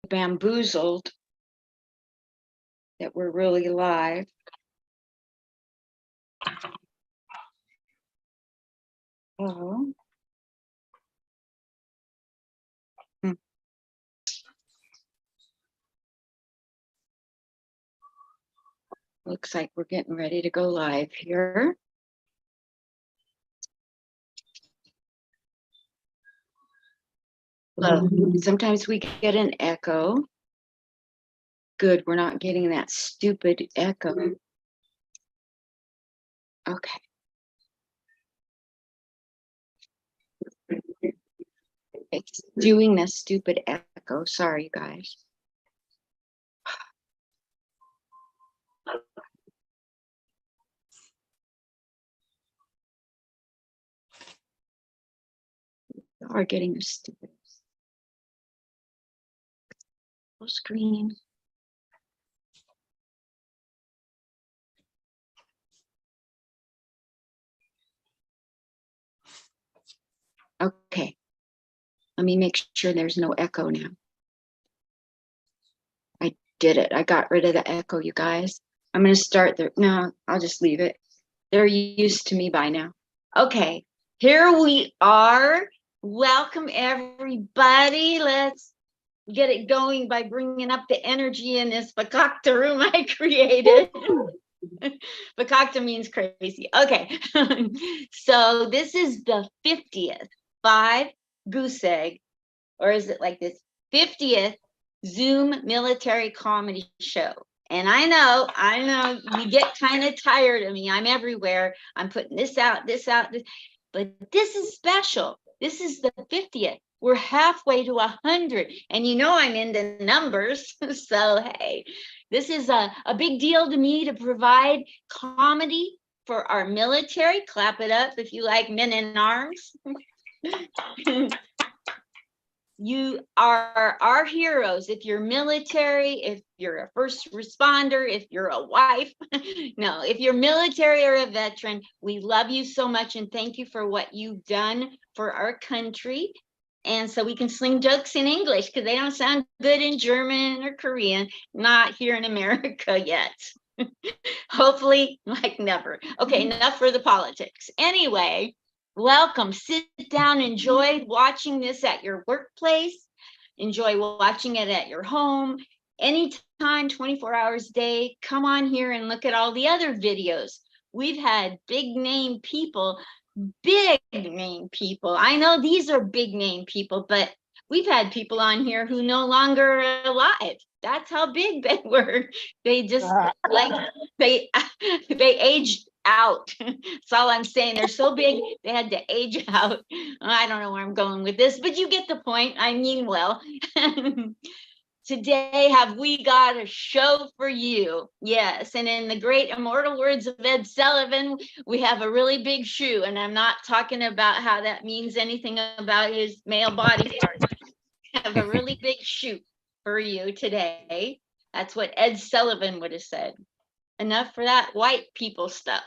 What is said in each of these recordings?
bamboozled that we're really live. Oh. Looks like we're getting ready to go live here. Sometimes we get an echo. Good, we're not getting that stupid echo. Okay. It's doing this stupid echo. Sorry, you guys. We are getting a stupid screen. Okay. Let me make sure there's no echo now. I did it. I got rid of the echo, you guys. I'm going to start there. No, I'll just leave it. They're used to me by now. Okay, here we are. Welcome, everybody. Let's get it going by bringing up the energy in this Fakakta room I created. Fakakta means crazy. Okay, so this is the 50th, 5 goose egg, or is it like this? 50th Zoom military comedy show. And I know you get kind of tired of me. I'm everywhere. I'm putting this out, but this is special. This is the 50th. We're halfway to 100. And you know I'm into numbers. So, hey, this is a big deal to me to provide comedy for our military. Clap it up if you like men in arms. You are our heroes. If you're military, if you're a first responder, if you're a wife, no, if you're military or a veteran, we love you so much and thank you for what you've done for our country. And so we can sling jokes in English because they don't sound good in German or Korean, not here in America yet. Hopefully, like never. Okay, enough for the politics. Anyway, welcome. Sit down. Enjoy watching this at your workplace. Enjoy watching it at your home. Anytime, 24 hours a day. Come on here and look at all the other videos. We've had big name people. I know these are big name people, but we've had people on here who no longer are alive. That's how big they were. They just they aged out. That's all I'm saying. They're so big, they had to age out. I don't know where I'm going with this, but you get the point. I mean, well, today have we got a show for you. Yes, and in the great immortal words of Ed Sullivan, we have a really big shoe, and I'm not talking about how that means anything about his male body parts. We have a really big shoe for you today. That's what Ed Sullivan would have said. Enough for that white people stuff.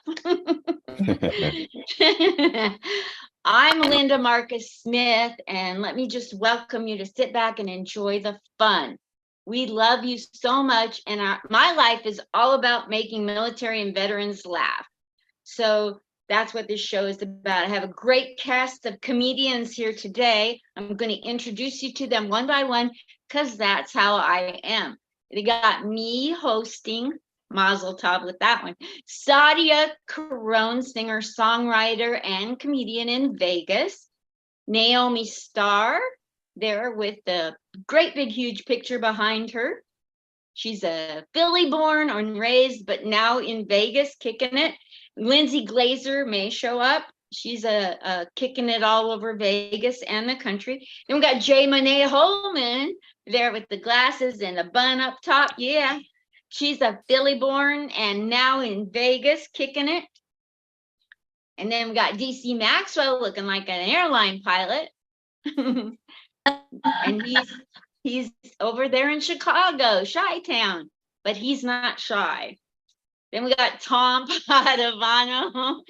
I'm Linda Marcus Smith, and let me just welcome you to sit back and enjoy the fun. We love you so much, and my life is all about making military and veterans laugh. So that's what this show is about. I have a great cast of comedians here today. I'm going to introduce you to them one by one because that's how I am. They got me hosting, Mazel Tov with that one. Sadia Carone, singer, songwriter, and comedian in Vegas. Naomi Starr, there with the great big huge picture behind her. She's a Philly born and raised, but now in Vegas, kicking it. Lindsay Glazer may show up. She's a kicking it all over Vegas and the country. Then we got Jay Monet Holman there with the glasses and the bun up top. Yeah, she's a Philly born and now in Vegas, kicking it. And then we got DC Maxwell looking like an airline pilot. And he's over there in Chicago, Chi-Town, but he's not shy. Then we got Tom Padovano,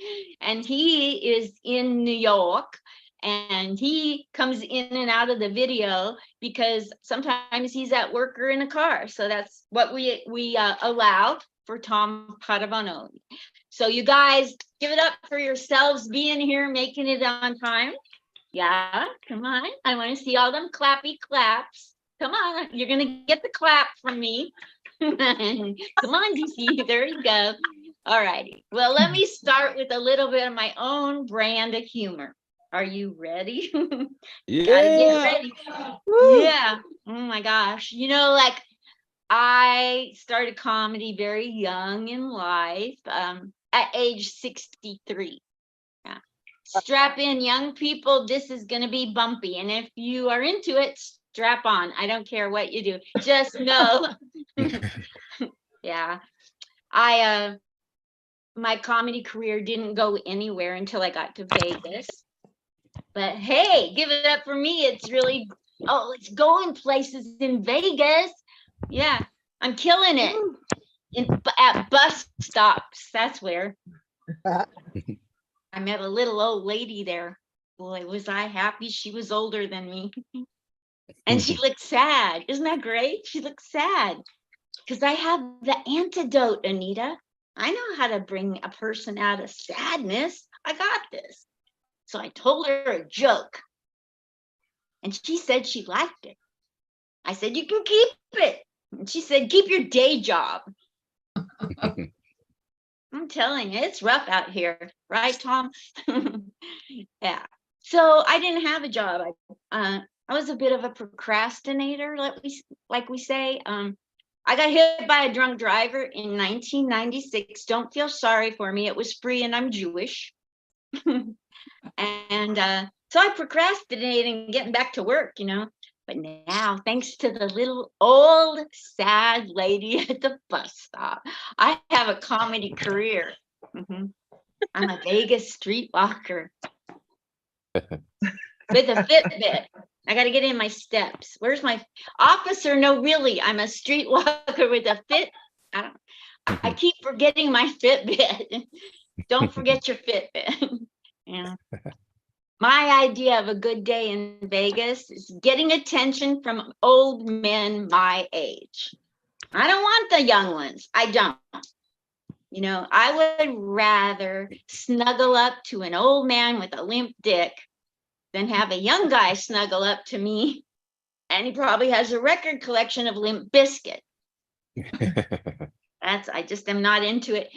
and he is in New York, and he comes in and out of the video because sometimes he's at work or in a car. So that's what we allow for Tom Padavano. So you guys give it up for yourselves being here, making it on time. Yeah, come on. I want to see all them clappy claps. Come on, you're gonna get the clap from me. Come on, DC. There you go. All righty. Well, let me start with a little bit of my own brand of humor. Are you ready? Gotta get ready. Yeah. Oh my gosh. You know, like I started comedy very young in life, at age 63. Yeah. Strap in, young people. This is going to be bumpy. And if you are into it, strap on. I don't care what you do. Just know. Yeah. My comedy career didn't go anywhere until I got to Vegas. But hey, give it up for me. It's really, it's going places in Vegas. Yeah, I'm killing it at bus stops. That's where. I met a little old lady there. Boy, was I happy. She was older than me. And she looked sad. Isn't that great? She looked sad because I have the antidote, Anita. I know how to bring a person out of sadness. I got this. So I told her a joke. And she said she liked it. I said, you can keep it. And she said, keep your day job. I'm telling you, it's rough out here. Right, Tom? Yeah. So I didn't have a job. I was a bit of a procrastinator, like we say. I got hit by a drunk driver in 1996. Don't feel sorry for me. It was free and I'm Jewish. And so I procrastinated and getting back to work, you know. But now, thanks to the little old sad lady at the bus stop, I have a comedy career. I'm a Vegas streetwalker with a Fitbit. I got to get in my steps. Where's my officer? No, really, I'm a streetwalker with a Fit. I keep forgetting my Fitbit. Don't forget your Fitbit. Yeah. My idea of a good day in Vegas is getting attention from old men my age. I don't want the young ones. I don't. You know, I would rather snuggle up to an old man with a limp dick than have a young guy snuggle up to me. And he probably has a record collection of Limp Bizkit. I just am not into it.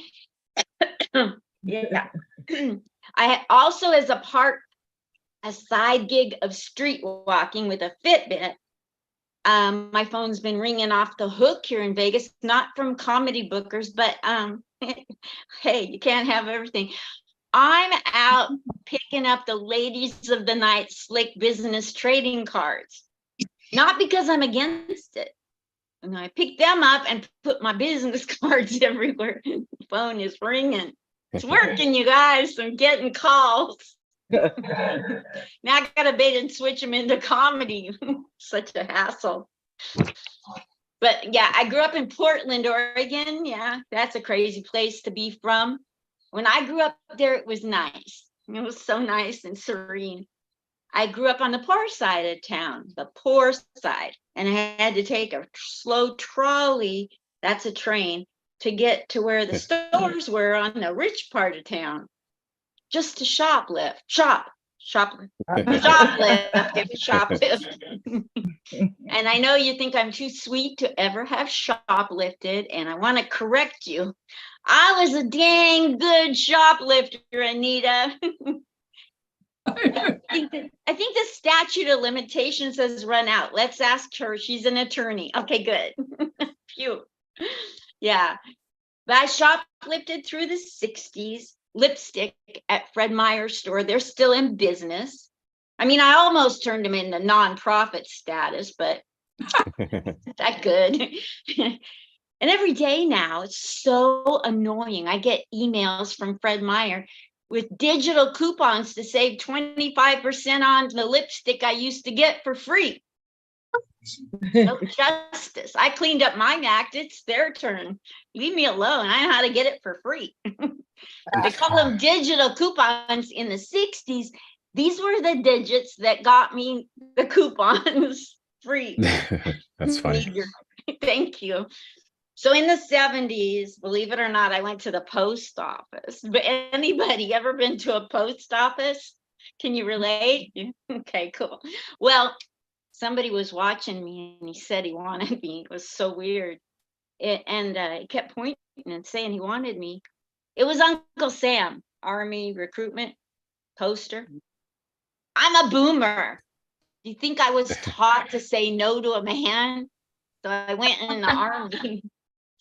Yeah. I also, as a side gig of street walking with a Fitbit, my phone's been ringing off the hook here in Vegas, not from comedy bookers, but hey, you can't have everything. I'm out picking up the ladies of the night slick business trading cards, not because I'm against it. And I pick them up and put my business cards everywhere. The phone is ringing. It's working, you guys. I'm getting calls. Now I gotta bait and switch them into comedy. Such a hassle. But yeah, I grew up in Portland, Oregon. Yeah, that's a crazy place to be from. When I grew up there, it was nice. It was so nice and serene. I grew up on the poor side of town, the poor side, and I had to take a slow trolley, that's a train, to get to where the stores were on the rich part of town. Just to shoplift. And I know you think I'm too sweet to ever have shoplifted, and I want to correct you. I was a dang good shoplifter, Anita. I think the statute of limitations has run out. Let's ask her. She's an attorney. Okay, good. Phew. Yeah. But I shoplifted through the 60s. Lipstick at Fred Meyer's store. They're still in business. I mean, I almost turned them into nonprofit status, but that good. And every day now, it's so annoying. I get emails from Fred Meyer with digital coupons to save 25% on the lipstick I used to get for free. No justice. I cleaned up my act. It's their turn. Leave me alone. I know how to get it for free. They call them digital coupons in the 60s. These were the digits that got me the coupons free. That's funny. Thank you. So in the 70s, believe it or not, I went to the post office. But anybody ever been to a post office? Can you relate? Okay, cool. Well, somebody was watching me and he said he wanted me. It was so weird. He kept pointing and saying he wanted me. It was Uncle Sam, Army recruitment poster. I'm a boomer. Do you think I was taught to say no to a man? So I went in the Army.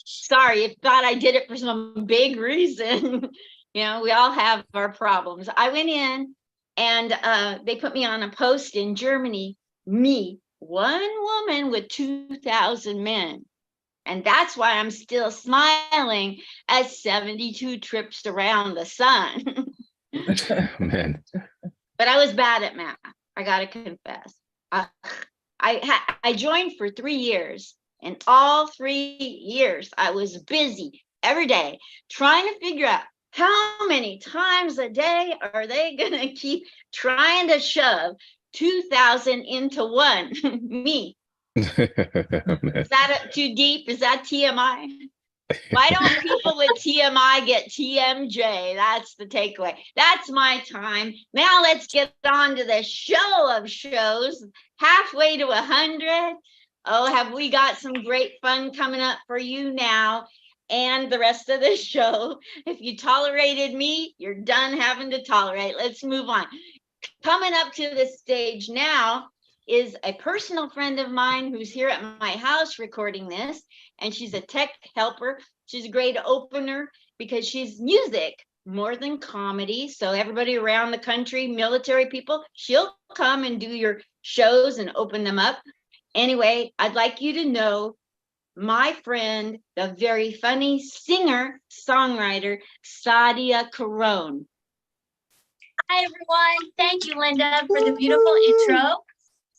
Sorry, if thought I did it for some big reason. We all have our problems. I went in and they put me on a post in Germany. Me, one woman with 2,000 men. And that's why I'm still smiling at 72 trips around the sun. Man. But I was bad at math. I got to confess. I joined for 3 years. And all 3 years, I was busy every day trying to figure out how many times a day are they going to keep trying to shove 2,000 into one? Me. Is that too deep? Is that TMI? Why don't people with TMI get TMJ? That's the takeaway. That's my time. Now let's get on to the show of shows. Halfway to 100. Oh, have we got some great fun coming up for you now and the rest of the show. If you tolerated me, you're done having to tolerate. Let's move on. Coming up to the stage now is a personal friend of mine who's here at my house recording this, and she's a tech helper. She's a great opener because she's music more than comedy. So everybody around the country, military people, she'll come and do your shows and open them up. Anyway, I'd like you to know my friend, the very funny singer, songwriter, Sadia Carone. Hi, everyone. Thank you, Linda, for the beautiful intro.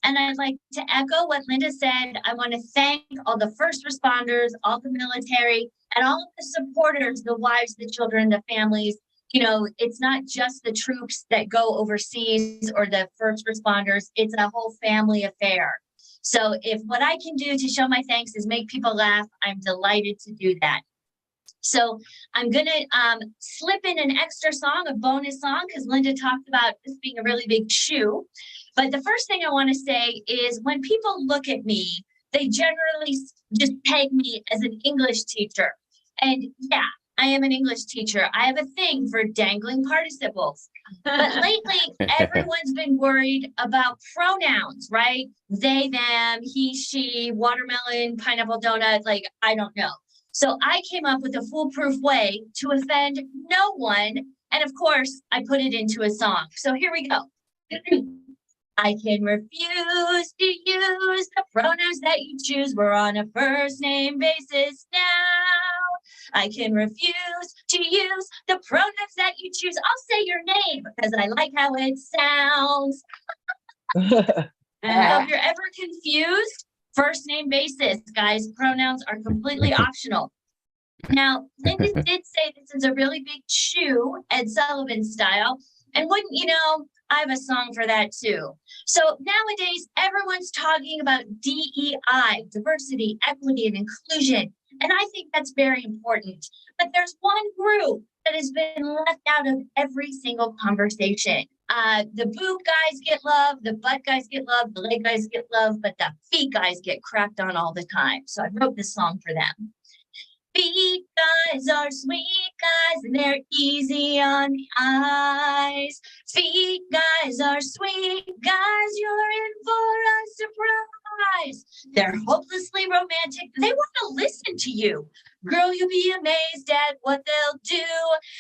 And I'd like to echo what Linda said. I want to thank all the first responders, all the military, and all of the supporters, the wives, the children, the families. You know, it's not just the troops that go overseas or the first responders. It's a whole family affair. So if what I can do to show my thanks is make people laugh, I'm delighted to do that. So I'm going to slip in an extra song, a bonus song, because Linda talked about this being a really big shoe. But the first thing I want to say is when people look at me, they generally just peg me as an English teacher. And yeah, I am an English teacher. I have a thing for dangling participles. But lately, everyone's been worried about pronouns, right? They, them, he, she, watermelon, pineapple donut, like, I don't know. So I came up with a foolproof way to offend no one. And of course, I put it into a song. So here we go. I can refuse to use the pronouns that you choose. We're on a first name basis now. I can refuse to use the pronouns that you choose. I'll say your name because I like how it sounds. And so if you're ever confused, first name basis, guys, pronouns are completely optional. Now, Linda did say this is a really big shoe, Ed Sullivan style. And wouldn't you know, I have a song for that too. So nowadays, everyone's talking about DEI, diversity, equity, and inclusion. And I think that's very important. But there's one group that has been left out of every single conversation. The boob guys get love, the butt guys get love, the leg guys get love, but the feet guys get crapped on all the time. So I wrote this song for them. Feet guys are sweet guys and they're easy on the eyes. Feet guys are sweet guys, you're in for a surprise. They're hopelessly romantic. They want to listen to you. Girl, you'll be amazed at what they'll do.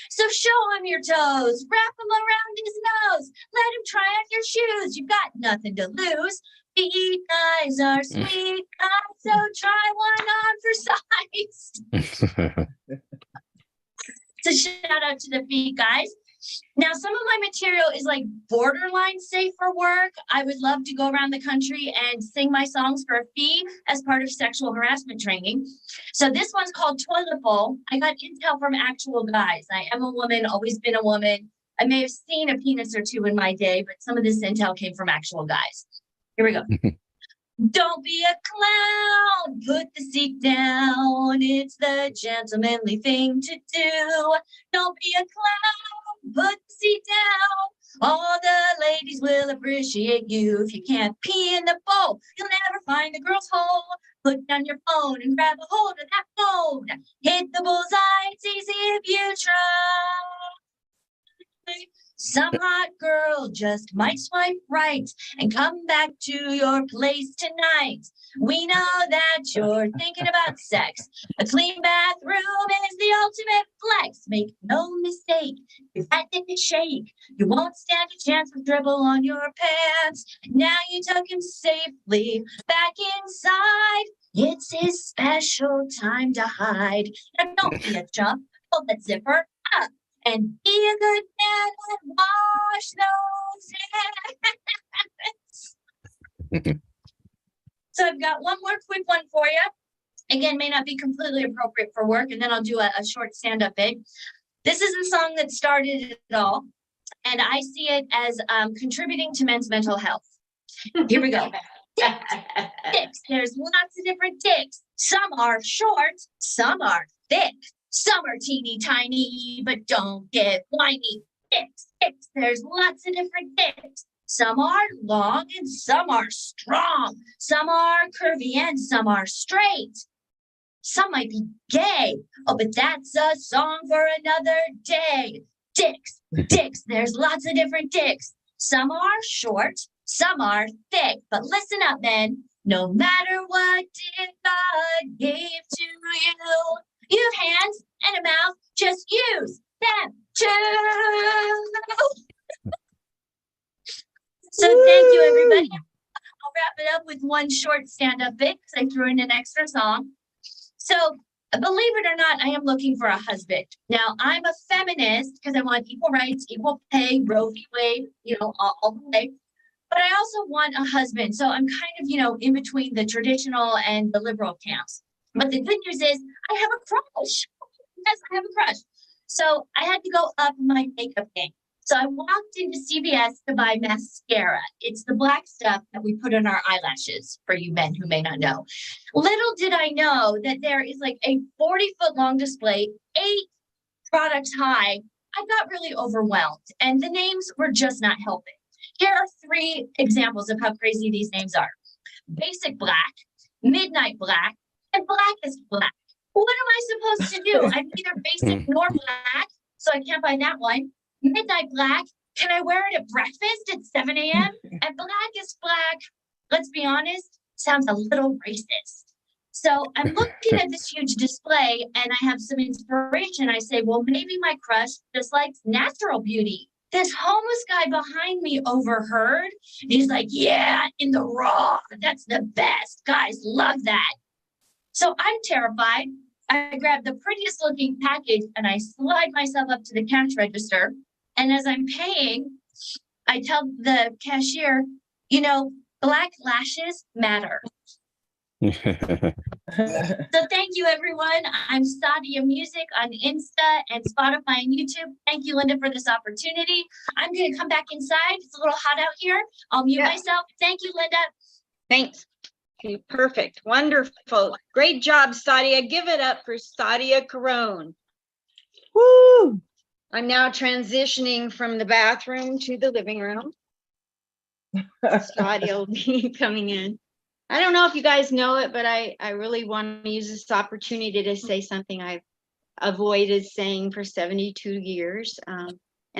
So show him your toes, wrap them around his nose. Let him try on your shoes. You've got nothing to lose. Feet guys are sweet guys, so try one on for size. So shout out to the feet guys. Now, some of my material is like borderline safe for work. I would love to go around the country and sing my songs for a fee as part of sexual harassment training. So this one's called Toilet Bowl. I got intel from actual guys. I am a woman, always been a woman. I may have seen a penis or two in my day, but some of this intel came from actual guys. Here we go. Don't be a clown, put the seat down. It's the gentlemanly thing to do. Don't be a clown, put the seat down. All the ladies will appreciate you. If you can't pee in the bowl, you'll never find the girl's hole. Put down your phone and grab a hold of that phone. Hit the bullseye, it's easy if you try. Some hot girl just might swipe right and come back to your place tonight. We know that you're thinking about sex. A clean bathroom is the ultimate flex. Make no mistake, your fat dick is shake. You won't stand a chance with dribble on your pants. Now you took him safely back inside. It's his special time to hide. Now don't be a chump. Pull that zipper up. And be a good man and wash those hands. So I've got one more quick one for you. Again, may not be completely appropriate for work, and then I'll do a short stand-up bit. This is the song that started it all, and I see it as contributing to men's mental health. Here we go. Dicks. There's lots of different dicks. Some are short, some are thick. Some are teeny tiny, but don't get whiny. Dicks. There's lots of different dicks. Some are long and some are strong. Some are curvy and some are straight. Some might be gay. Oh, but that's a song for another day. Dicks. There's lots of different dicks. Some are short, some are thick. But listen up, men. No matter what dick God gave to you, you have hands and a mouth, just use them too. So thank you, everybody. I'll wrap it up with one short stand-up bit because I threw in an extra song. So believe it or not, I am looking for a husband. Now, I'm a feminist because I want equal rights, equal pay, Roe v. Wade, all the way. But I also want a husband. So I'm kind of, in between the traditional and the liberal camps. But the good news is I have a crush. Yes, I have a crush. So I had to go up my makeup game. So I walked into CVS to buy mascara. It's the black stuff that we put on our eyelashes for you men who may not know. Little did I know that there is like a 40-foot long display, 8 products high. I got really overwhelmed and the names were just not helping. Here are 3 examples of how crazy these names are. Basic black, midnight black, and blackest black. What am I supposed to do? I'm neither basic nor black, so I can't buy that one. Midnight black, can I wear it at breakfast at 7 a.m.? And blackest black, let's be honest, sounds a little racist. So I'm looking at this huge display and I have some inspiration. I say, well, maybe my crush just likes natural beauty. This homeless guy behind me overheard. He's like, yeah, in the raw, that's the best. Guys love that. So I'm terrified. I grab the prettiest looking package and I slide myself up to the cash register. And as I'm paying, I tell the cashier, black lashes matter. So thank you, everyone. I'm Sadia Music on Insta and Spotify and YouTube. Thank you, Linda, for this opportunity. I'm going to come back inside. It's a little hot out here. I'll mute myself. Thank you, Linda. Thanks. Okay, perfect. Wonderful. Great job, Sadia. Give it up for Sadia Carone. Woo! I'm now transitioning from the bathroom to the living room. Sadia will be coming in. I don't know if you guys know it, but I really want to use this opportunity to say something I've avoided saying for 72 years. And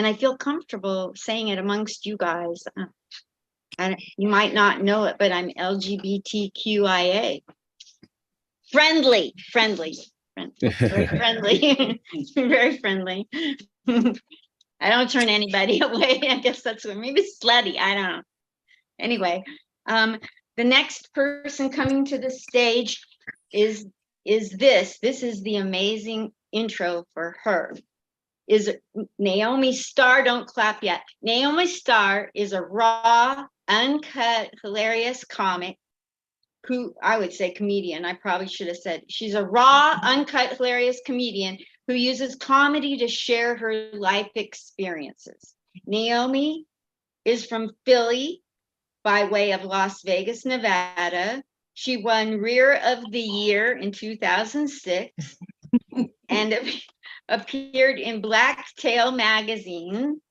I feel comfortable saying it amongst you guys. You might not know it, but I'm LGBTQIA. Friendly, very friendly, very friendly. I don't turn anybody away. I guess that's what, maybe slutty. I don't know. Anyway, the next person coming to the stage is this. This is the amazing intro for her. Is Naomi Starr. Don't clap yet. Naomi Starr is a raw, uncut, hilarious comic. Who I would say comedian. I probably should have said she's a raw, uncut, hilarious comedian who uses comedy to share her life experiences. Naomi is from Philly by way of Las Vegas, Nevada. She won Rear of the Year in 2006 and appeared in Blacktail magazine.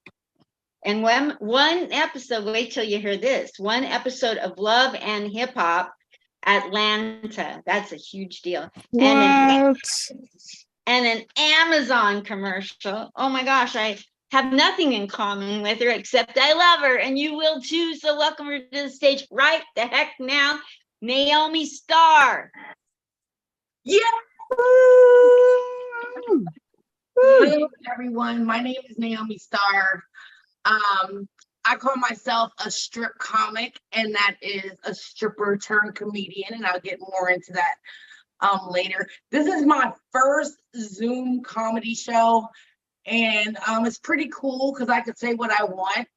And one episode, wait till you hear this, one episode of Love and Hip Hop Atlanta. That's a huge deal. And an Amazon commercial. Oh my gosh, I have nothing in common with her except I love her, and you will too. So welcome her to the stage right the heck now, Naomi Starr. Yeah. Hello, everyone. My name is Naomi Starr. I call myself a strip comic, and that is a stripper turned comedian, and I'll get more into that later. This is my first Zoom comedy show, and it's pretty cool because I can say what I want,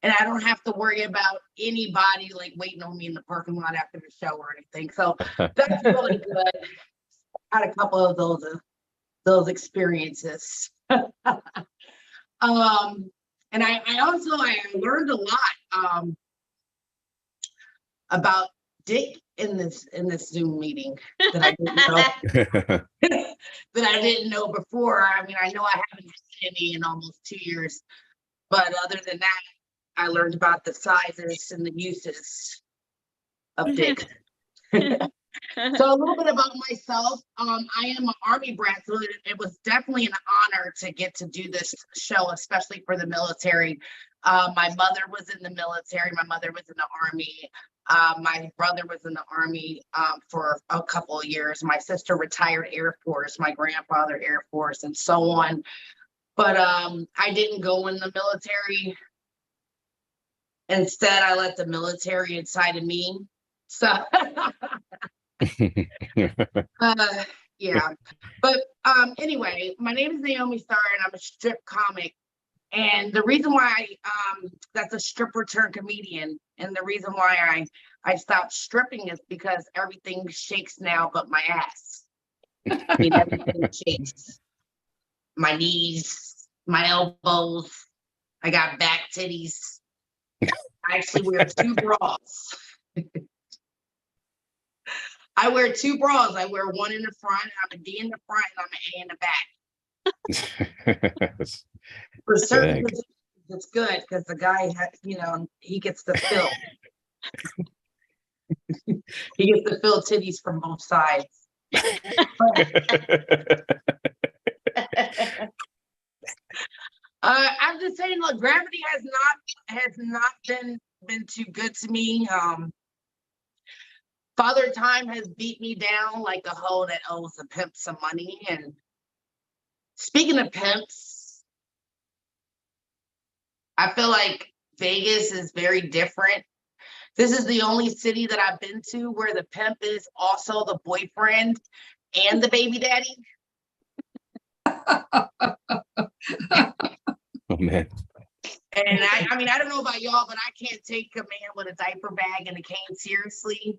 and I don't have to worry about anybody like waiting on me in the parking lot after the show or anything. So that's really good. Had a couple of those experiences. And I also learned a lot about dick in this Zoom meeting that I didn't know that I didn't know before. I mean, I know I haven't had any in almost 2 years, but other than that, I learned about the sizes and the uses of dick. So a little bit about myself. I am an Army brat, so it was definitely an honor to get to do this show, especially for the military. My mother was in the military. My mother was in the Army. My brother was in the Army for a couple of years. My sister retired Air Force, my grandfather Air Force, and so on. But I didn't go in the military. Instead, I let the military inside of me. So yeah, but anyway, my name is Naomi Starr, and I'm a strip comic. And the reason why that's a stripper turned comedian, and the reason why I stopped stripping is because everything shakes now but my ass. I mean, everything shakes. My knees, my elbows. I got back titties. I actually wear 2 bras. I wear 2 bras. I wear one in the front. I'm a D in the front, and I'm an A in the back. For certain, it's good because the guy, he gets to fill. He gets to fill titties from both sides. I'm just saying, look, gravity has not been too good to me. Father Time has beat me down like a hoe that owes a pimp some money. And speaking of pimps, I feel like Vegas is very different. This is the only city that I've been to where the pimp is also the boyfriend and the baby daddy. Oh man. And I mean, I don't know about y'all, but I can't take a man with a diaper bag and a cane seriously.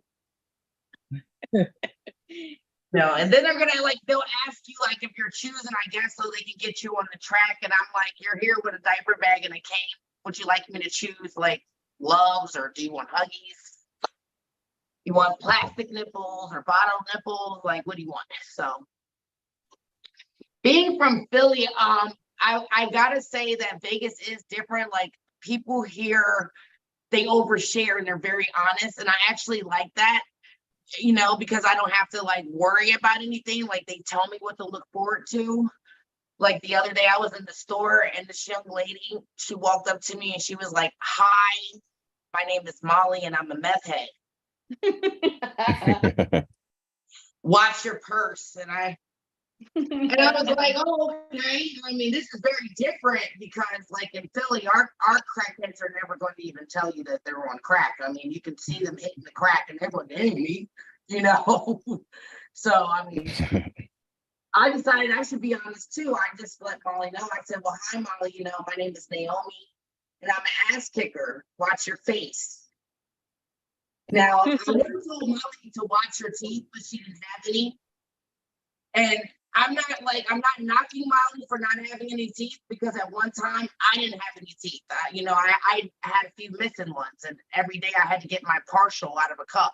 No, and then they'll ask you like if you're choosing, I guess, so they can get you on the track. And I'm like, you're here with a diaper bag and a cane. Would you like me to choose like gloves, or do you want Huggies? You want plastic nipples or bottle nipples? Like, what do you want? So, being from Philly, I gotta say that Vegas is different. Like, people here, they overshare and they're very honest, and I actually like that. Because I don't have to like worry about anything. Like, they tell me what to look forward to. Like the other day I was in the store and this young lady, she walked up to me and she was like, "Hi, my name is Molly and I'm a meth head. Watch your purse." And I was like, "Oh, okay." I mean, this is very different because like in Philly, our crackheads are never going to even tell you that they're on crack. I mean, you can see them hitting the crack and they're going, "Hey, me," So, I mean, I decided I should be honest too. I just let Molly know. I said, "Well, hi, Molly. My name is Naomi and I'm an ass kicker. Watch your face." Now, I never told Molly to watch her teeth, but she didn't have any. And I'm not knocking Molly for not having any teeth, because at one time I didn't have any teeth. I had a few missing ones, and every day I had to get my partial out of a cup.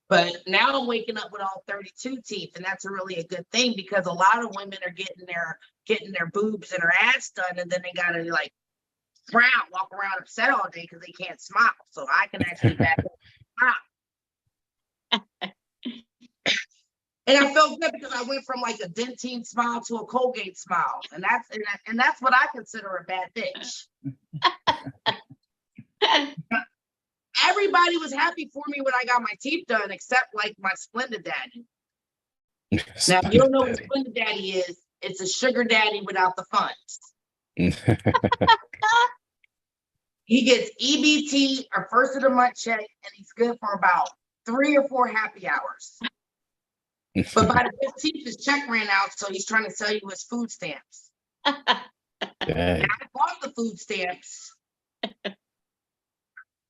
But now I'm waking up with all 32 teeth, and that's really a good thing, because a lot of women are getting their boobs and their ass done, and then they gotta like walk around upset all day because they can't smile. So I can actually back up and smile. And I felt good because I went from like a Dentyne smile to a Colgate smile, and that's what I consider a bad bitch. Everybody was happy for me when I got my teeth done, except like my Splenda daddy. Now, if you don't know what Splenda daddy is, it's a sugar daddy without the funds. He gets EBT or first of the month check, and he's good for about 3 or 4 happy hours. But by the 15th, his check ran out, so he's trying to sell you his food stamps. And I bought the food stamps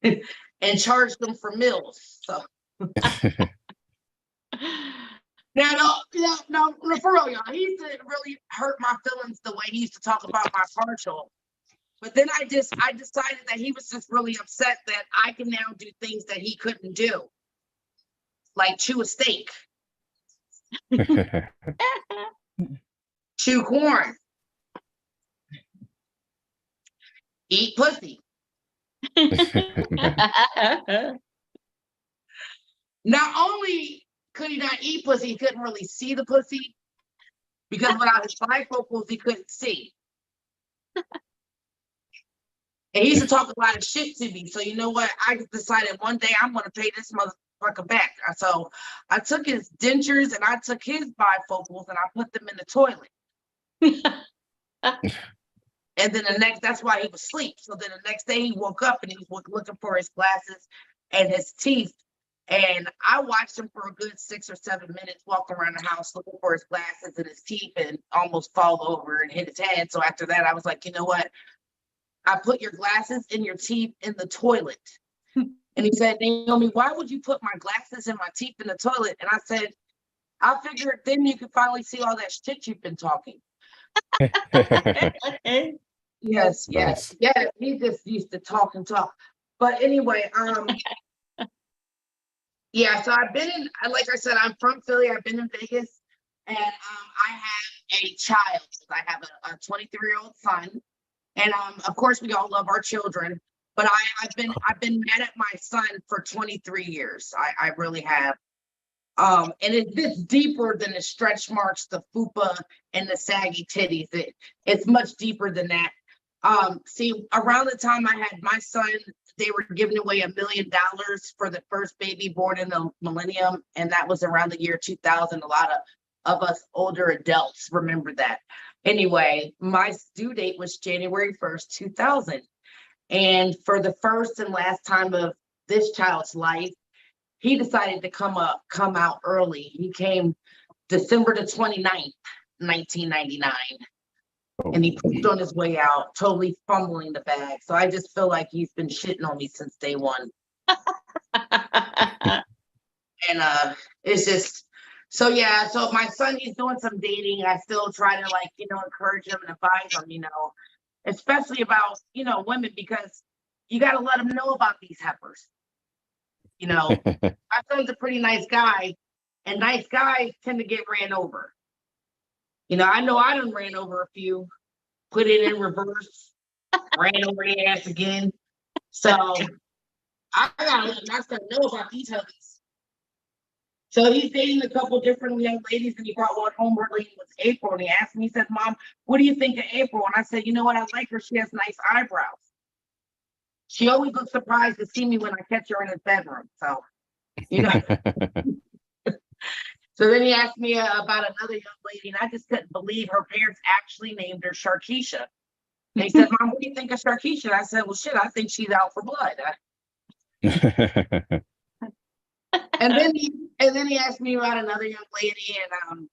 and charged them for meals. So now, for real, y'all, he used to really hurt my feelings the way he used to talk about my partial. But then I decided that he was just really upset that I can now do things that he couldn't do, like chew a steak. Chew corn, eat pussy. Not only could he not eat pussy, he couldn't really see the pussy, because without his bifocals, he couldn't see. And he used to talk a lot of shit to me. So you know what? I decided one day I'm going to pay this motherfucker back. So I took his dentures and I took his bifocals and I put them in the toilet. And then that's why he was asleep. So then the next day he woke up and he was looking for his glasses and his teeth. And I watched him for a good 6 or 7 minutes, walk around the house looking for his glasses and his teeth, and almost fall over and hit his head. So after that, I was like, you know what? I put your glasses and your teeth in the toilet. And he said, Naomi, why would you put my glasses and my teeth in the toilet? And I said, I figured then you could finally see all that shit you've been talking. Yes. He just used to talk and talk. But anyway, yeah, so I've been in, like I said, I'm from Philly. I've been in Vegas, and I have a child. I have a 23-year-old son. And of course, we all love our children, but I've been mad at my son for 23 years. I really have. And it's deeper than the stretch marks, the fupa, and the saggy titties. It's much deeper than that. See, around the time I had my son, they were giving away $1 million for the first baby born in the millennium, and that was around the year 2000. A lot of us older adults remember that. Anyway, my due date was January 1st, 2000. And for the first and last time of this child's life, he decided to come out early. He came December the 29th, 1999. And he pooped on his way out, totally fumbling the bag. So I just feel like he's been shitting on me since day one. And it's just, so yeah, so my son, he's doing some dating. I still try to encourage him and advise him, especially about, women, because you got to let them know about these heifers. My son's a pretty nice guy, and nice guys tend to get ran over. I know I done ran over a few, put it in reverse, ran over the ass again. So I gotta let my son know about these heifers. So he's dating a couple different young ladies, and he brought one home early with April, and he asked me, he said, Mom, what do you think of April? And I said, you know what, I like her. She has nice eyebrows. She always looks surprised to see me when I catch her in his bedroom. So, So then he asked me about another young lady, and I just couldn't believe her parents actually named her Sharkeisha. And he said, Mom, what do you think of Sharkeisha? I said, well, shit, I think she's out for blood. And then he asked me about another young lady, and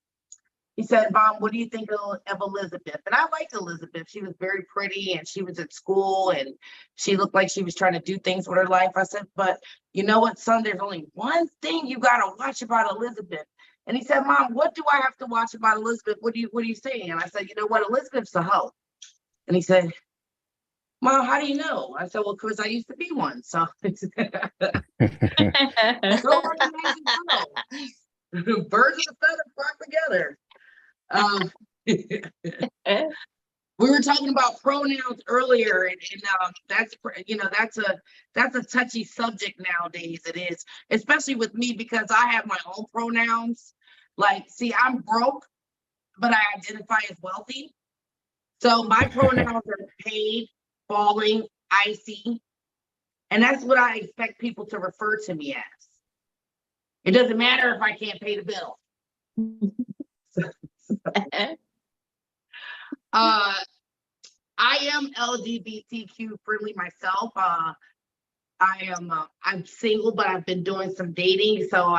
he said, Mom, what do you think of Elizabeth? And I liked Elizabeth. She was very pretty, and she was at school, and she looked like she was trying to do things with her life. I said, but you know what, son, there's only one thing you got to watch about Elizabeth. And he said, Mom, what do I have to watch about Elizabeth? What are you saying? And I said, you know what? Elizabeth's a hoe. And he said, Mom, how do you know? I said, well, because I used to be one. So birds of a feather flock together. We were talking about pronouns earlier, and that's a touchy subject nowadays. It is, especially with me, because I have my own pronouns. Like, see, I'm broke, but I identify as wealthy. So my pronouns are paid, falling, icy, and that's what I expect people to refer to me as. It doesn't matter if I can't pay the bill. I am LGBTQ friendly myself. I'm single, but I've been doing some dating. So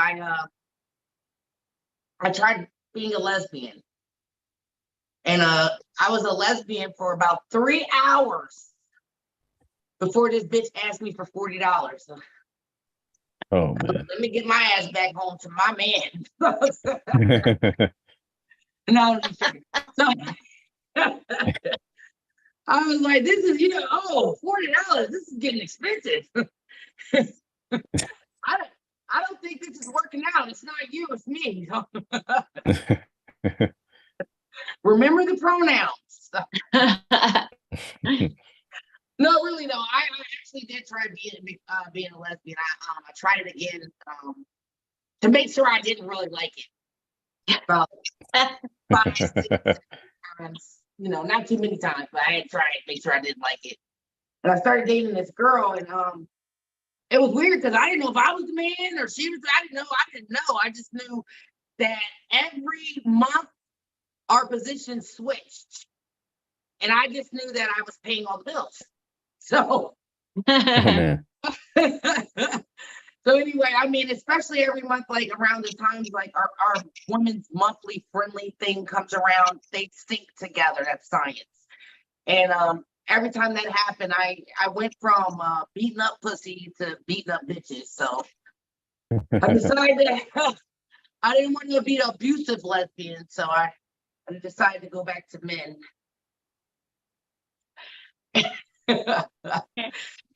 I tried being a lesbian, and I was a lesbian for about 3 hours before this bitch asked me for $40. Oh man. Let me get my ass back home to my man. No, I'm just kidding. So I was like, this is, $40, this is getting expensive. I don't think this is working out. It's not you, it's me. Remember the pronouns. No, really though. I actually did try being a lesbian. I tried it again to make sure I didn't really like it. So, 5, 6 times, not too many times, but I had tried to make sure I didn't like it. And I started dating this girl, and it was weird because I didn't know if I was the man or she was. I didn't know. I just knew that every month our positions switched, and I just knew that I was paying all the bills. So, Oh man. So anyway, I mean, especially every month, like around the times like our women's monthly friendly thing comes around, they sync together. That's science. And every time that happened, I went from beating up pussy to beating up bitches. So I decided that I didn't want to be an abusive lesbian, so I decided to go back to men.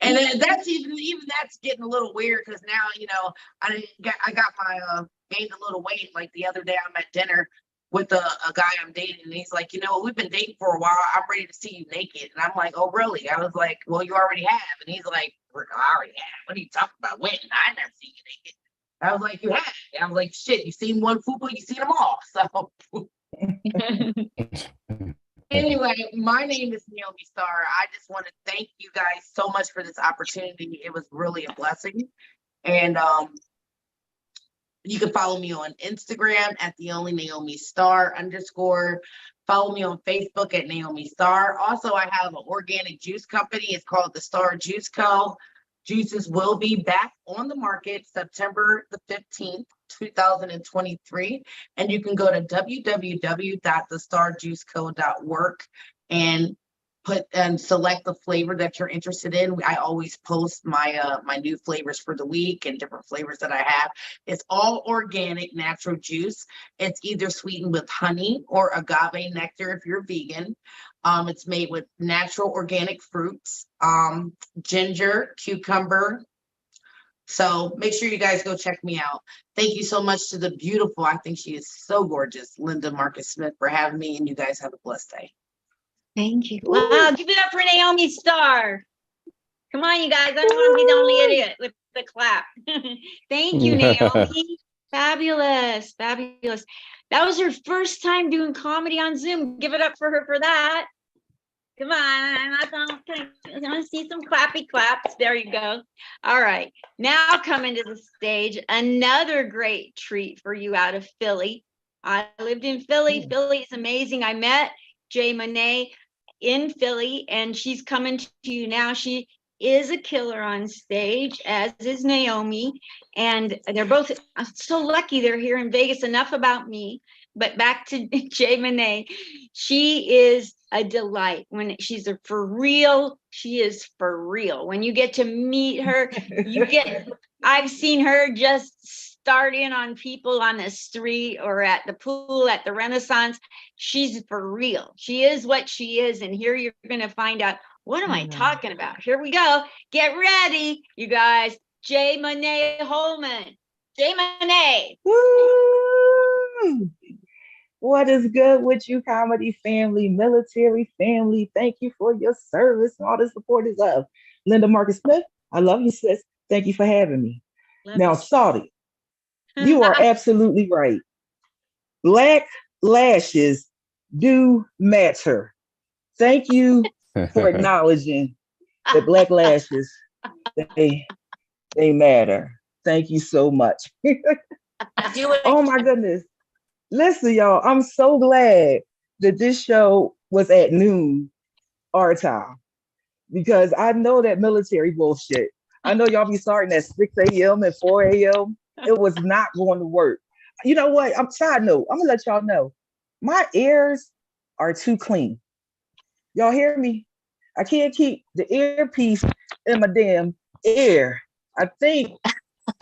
And then that's even that's getting a little weird because now I got my gained a little weight. Like the other day, I'm at dinner with a guy I'm dating, and he's like, we've been dating for a while. I'm ready to see you naked, and I'm like, oh really? I was like, well, you already have, and he's like, I already have. What are you talking about? When? I never seen you naked. I was like, you have. And I was like, shit, you seen one fupa, you seen them all. So. Anyway, my name is Naomi Starr. I just want to thank you guys so much for this opportunity. It was really a blessing. And you can follow me on Instagram at @theonlyNaomiStar_. Follow me on Facebook at Naomi Starr. Also, I have an organic juice company. It's called the Star Juice Co. Juices will be back on the market September the 15th, 2023. And you can go to www.thestarjuiceco.work and select the flavor that you're interested in. I always post my my new flavors for the week and different flavors that I have. It's all organic, natural juice. It's either sweetened with honey or agave nectar if you're vegan. It's made with natural organic fruits, ginger, cucumber. So make sure you guys go check me out. Thank you so much to the beautiful, I think she is so gorgeous, Linda Marcus Smith, for having me, and you guys have a blessed day. Thank you. Wow, give it up for Naomi Starr. Come on, you guys. I don't want to be the only idiot with the clap. Thank you, Naomi. Fabulous. Fabulous. That was her first time doing comedy on Zoom. Give it up for her for that. Come on. I want to see some clappy claps. There you go. All right. Now coming to the stage, another great treat for you out of Philly. I lived in Philly. Philly is amazing. I met Jay Monet in Philly, and she's coming to you now. She is a killer on stage, as is Naomi, and they're both so lucky they're here in Vegas. Enough about me, but back to Jay Monet. She is a delight. When she's for real, she is for real. When you get to meet her, I've seen her just start in on people on the street or at the pool, at the Renaissance. She's for real. She is what she is. And here you're going to find out, what am I talking about? Here we go. Get ready, you guys. J. Monet Holman. J. Monet. Woo! What is good with you, comedy family, military family? Thank you for your service and all the support is up. Linda Marcus Smith, I love you, sis. Thank you for having me. Love Now, you. Saudi, you are absolutely right. Black lashes do matter. Thank you for acknowledging that black lashes, they matter. Thank you so much. Oh my goodness. Listen, y'all, I'm so glad that this show was at noon our time, because I know that military bullshit. I know y'all be starting at 6 a.m. and 4 a.m. It was not going to work. You know what? Side note, I'm gonna let y'all know. My ears are too clean. Y'all hear me? I can't keep the earpiece in my damn ear. I think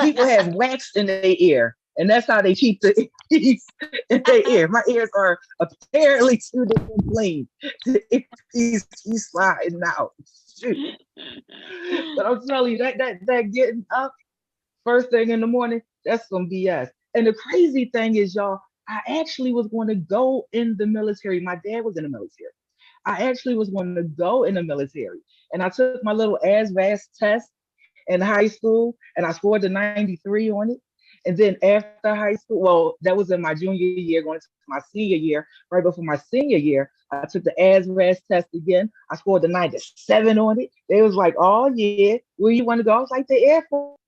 people have wax in their ear, and that's how they keep the earpiece in their ear. My ears are apparently too damn clean. The earpiece keeps sliding out. Shoot. But I'm telling you, that getting up first thing in the morning, that's some BS. And the crazy thing is, y'all, I actually was going to go in the military. My dad was in the military. I actually was going to go in the military. And I took my little ASVAB test in high school, and I scored a 93 on it. And then after high school, well, that was in my junior year, going to my senior year. Right before my senior year, I took the ASVAB test again. I scored a 97 on it. They was like, oh, yeah, where you want to go? I was like, the Air Force.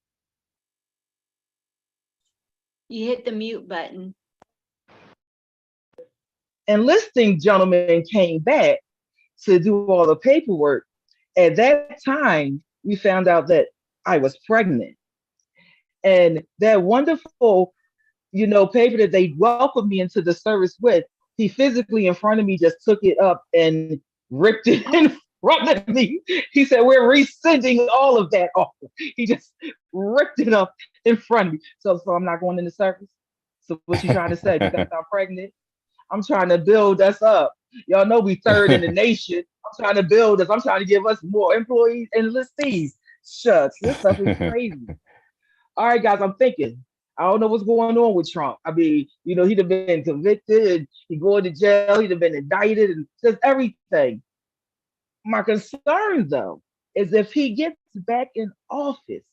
You hit the mute button. Enlisting gentleman came back to do all the paperwork. At that time, we found out that I was pregnant. And that wonderful, paper that they welcomed me into the service with, he physically in front of me just took it up and ripped it in front of me. He said, we're rescinding all of that off. He just ripped it up in front of me. So I'm not going in the service. So what you trying to say? Because I'm pregnant? I'm trying to build us up. Y'all know we third in the nation. I'm trying to build us. I'm trying to give us more employees and enlistees. Shucks, this stuff is crazy. All right, guys, I'm thinking. I don't know what's going on with Trump. I mean, he'd have been convicted and he'd go to jail. He'd have been indicted and just everything. My concern, though, is if he gets back in office,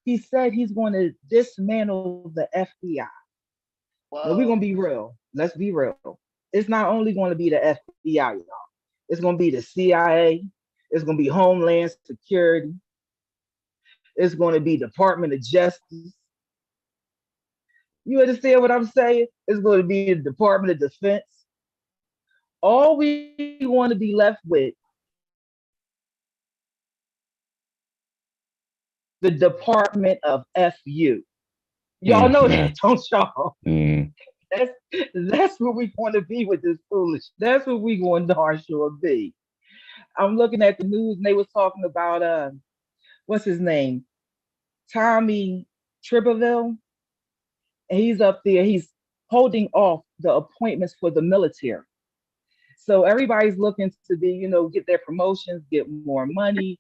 he said he's going to dismantle the FBI. Now, we're going to be real. Let's be real. It's not only going to be the FBI, y'all. It's going to be the CIA. It's going to be Homeland Security. It's going to be Department of Justice. You understand what I'm saying? It's going to be the Department of Defense. All we want to be left with, the Department of FU. Y'all know that, don't y'all? That's what we want to be with this foolish. That's what we going to darn sure be. I'm looking at the news and they was talking about what's his name? Tommy Tribbleville. And he's up there, he's holding off the appointments for the military. So everybody's looking to be, get their promotions, get more money,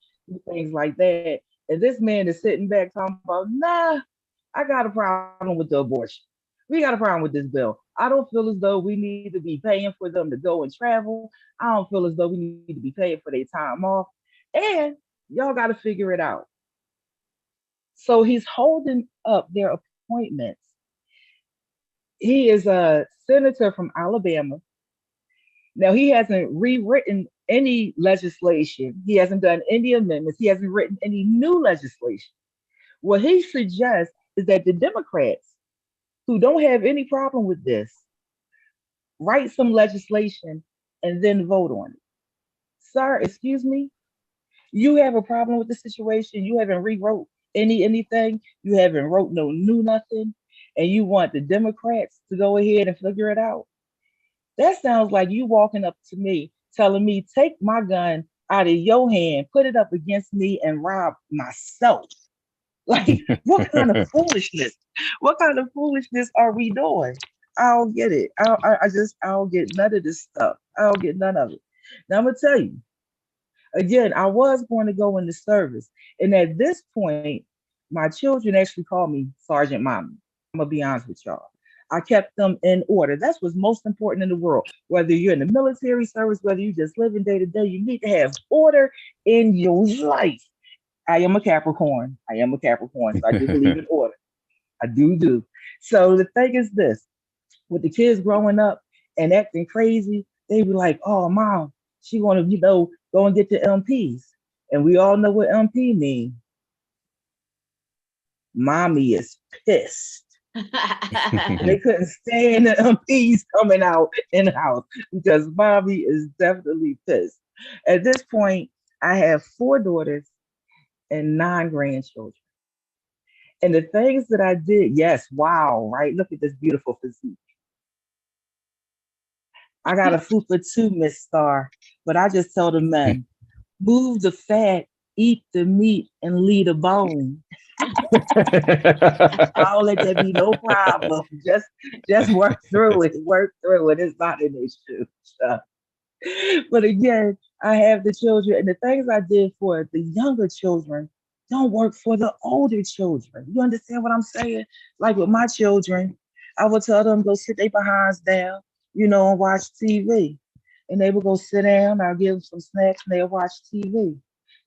things like that. And this man is sitting back talking about, nah, I got a problem with the abortion. We got a problem with this bill. I don't feel as though we need to be paying for them to go and travel. I don't feel as though we need to be paying for their time off. And y'all got to figure it out. So he's holding up their appointments. He is a senator from Alabama. Now, he hasn't rewritten any legislation. He hasn't done any amendments. He hasn't written any new legislation. What he suggests is that the Democrats, who don't have any problem with this, write some legislation and then vote on it. Sir, excuse me, you have a problem with the situation. You haven't rewrote anything. You haven't wrote no new nothing. And you want the Democrats to go ahead and figure it out. That sounds like you walking up to me, telling me, take my gun out of your hand, put it up against me and rob myself. Like, what kind of foolishness? What kind of foolishness are we doing? I don't get it. I don't get none of this stuff. I don't get none of it. Now I'm gonna tell you again. I was going to go into service, and at this point, my children actually call me Sergeant Mommy. I'm gonna be honest with y'all. I kept them in order. That's what's most important in the world. Whether you're in the military service, whether you just living day to day, you need to have order in your life. I am a Capricorn. I am a Capricorn, so I do believe in order. I do. So the thing is this, with the kids growing up and acting crazy, they be like, oh, mom, she want to, go and get the MPs. And we all know what MP means. Mommy is pissed. They couldn't stand the MPs coming out in the house because mommy is definitely pissed. At this point, I have 4 daughters and 9 grandchildren. And the things that I did, yes, wow, right? Look at this beautiful physique. I got a fupa too, Miss Star, but I just tell the men, move the fat, eat the meat, and leave the bone. I'll let there be no problem. Just work through it. It's not an issue. So. But again, I have the children, and the things I did for the younger children don't work for the older children. You understand what I'm saying? Like with my children, I would tell them go sit their behinds down, and watch TV. And they would go sit down. I'll give them some snacks, and they'll watch TV.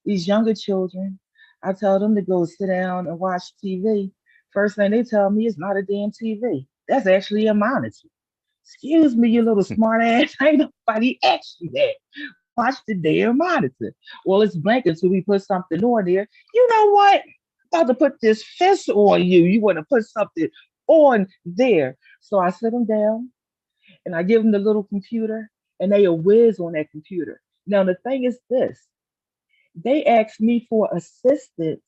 These younger children, I tell them to go sit down and watch TV. First thing they tell me is not a damn TV. That's actually a monitor. Excuse me, you little smart ass. Ain't nobody asked you that. Watch the damn monitor. Well, it's blank until we put something on there. You know what? I'm about to put this fist on you. You want to put something on there. So I sit them down and I give them the little computer and they a whiz on that computer. Now, the thing is this. They ask me for assistance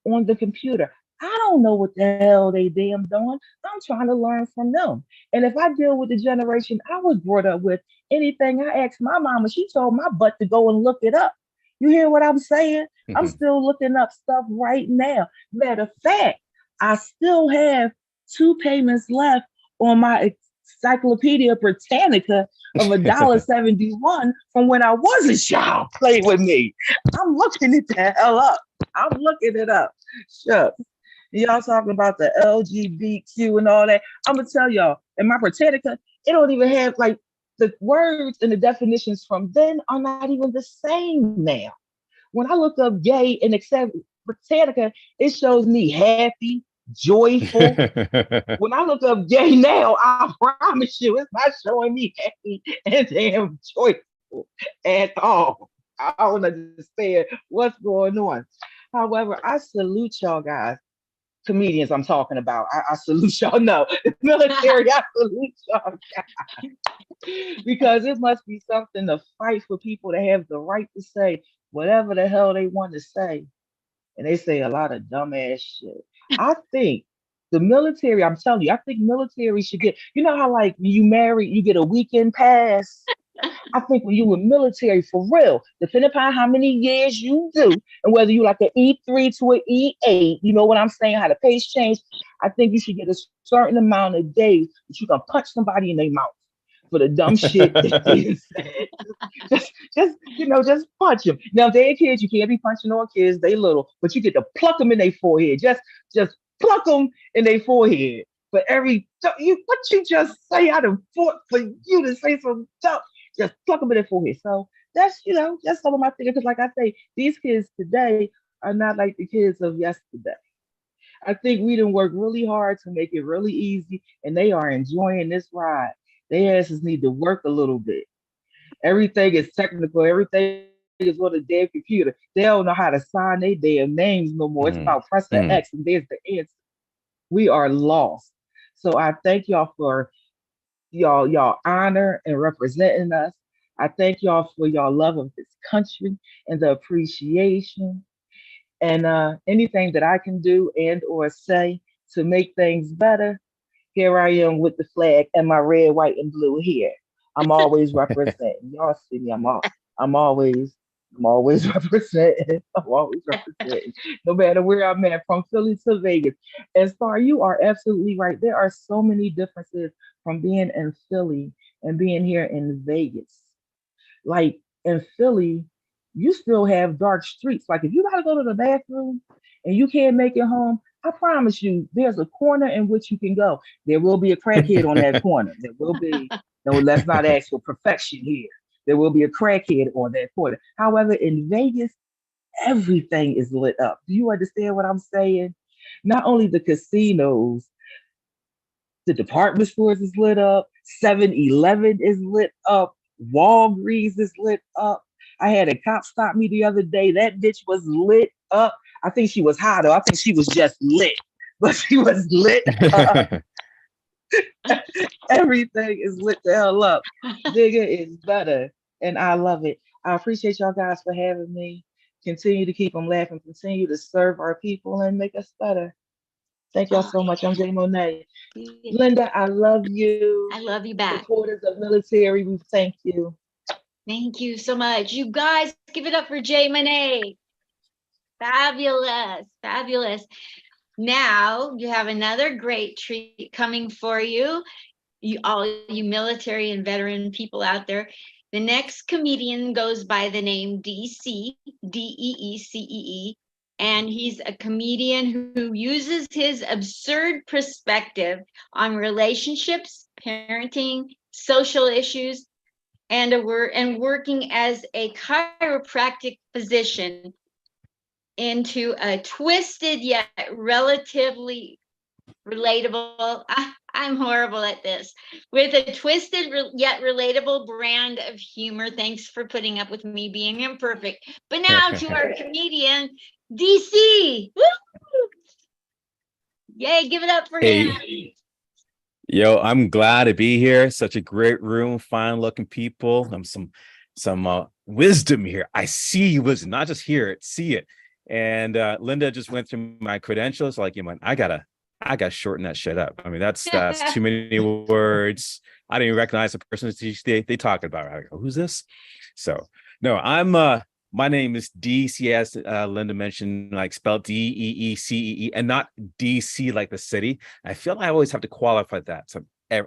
on the computer. I don't know what the hell they damn doing. I'm trying to learn from them. And if I deal with the generation I was brought up with, anything I asked my mama, she told my butt to go and look it up. You hear what I'm saying? I'm still looking up stuff right now. Matter of fact, I still have 2 payments left on my Encyclopedia Britannica of $1.71 from when I was a child. Play with me. I'm looking it the hell up. I'm looking it up. Shucks. Y'all talking about the LGBTQ and all that. I'm gonna tell y'all, in my Britannica, it don't even have like the words and the definitions from then are not even the same now. When I look up gay and accept Britannica, it shows me happy, joyful. When I look up gay now, I promise you, it's not showing me happy and damn joyful at all. I don't understand what's going on. However, I salute y'all guys. Comedians I'm talking about. I salute y'all. No, the military, I salute y'all guys. Because it must be something to fight for people to have the right to say whatever the hell they want to say. And they say a lot of dumbass shit. I think the military, I'm telling you, I think military should get, you know how like when you marry, you get a weekend pass? I think when you in military, for real, depending upon how many years you do, and whether you like an E3 to an E8, you know what I'm saying, how the pace change, I think you should get a certain amount of days that you can punch somebody in their mouth for the dumb shit that they said. Just punch them. Now, if they're kids, you can't be punching on kids, they little, but you get to pluck them in their forehead. Just pluck them in their forehead. For what you just say, I done fought for you to say some stuff. Just pluck them in their forehead. So that's some of my thinking. Because like I say, these kids today are not like the kids of yesterday. I think we done work really hard to make it really easy, and they are enjoying this ride. Their asses need to work a little bit. Everything is technical. Everything is on a damn computer. They don't know how to sign their damn names no more. It's about pressing X and there's the answer. We are lost. So I thank y'all for y'all honor and representing us. I thank y'all for y'all love of this country and the appreciation. And anything that I can do and or say to make things better, here I am with the flag and my red, white, and blue here. I'm always representing. Y'all see me. I'm always I'm always representing. I'm always representing, no matter where I'm at, from Philly to Vegas. And Star, you are absolutely right. There are so many differences from being in Philly and being here in Vegas. Like in Philly, you still have dark streets. Like if you gotta go to the bathroom and you can't make it home, I promise you, there's a corner in which you can go. There will be a crackhead on that corner. There will be, no, let's not ask for perfection here. There will be a crackhead on that corner. However, in Vegas, everything is lit up. Do you understand what I'm saying? Not only the casinos, the department stores is lit up, 7-Eleven is lit up, Walgreens is lit up. I had a cop stop me the other day. That bitch was lit up. I think she was high though. I think she was just lit, but she was lit up. Everything is lit the hell up. Bigger is better. And I love it. I appreciate y'all guys for having me. Continue to keep them laughing, continue to serve our people and make us better. Thank y'all so much. I'm Jay Monet. Linda, I love you. I love you back. Supporters of military, we thank you. Thank you so much. You guys give it up for Jay Monet. Fabulous, fabulous. Now you have another great treat coming for you. All you military and veteran people out there. The next comedian goes by the name DC, Deecee, and he's a comedian who uses his absurd perspective on relationships, parenting, social issues, and working as a chiropractic physician into a twisted yet relatively relatable, I'm horrible at this, with a twisted yet relatable brand of humor. Thanks for putting up with me being imperfect. But now to our comedian, DC. Woo! Yay, give it up for him. Yo, I'm glad to be here. Such a great room, fine looking people. Some wisdom here. I see wisdom, not just hear it, see it. And Linda just went through my credentials. Like, you know, I gotta shorten that shit up. I mean, that's too many words. I didn't even recognize the person they talk about. I go, who's this? So no, I'm my name is DC, as Linda mentioned, like spelled Deecee, and not DC like the city. I feel like I always have to qualify that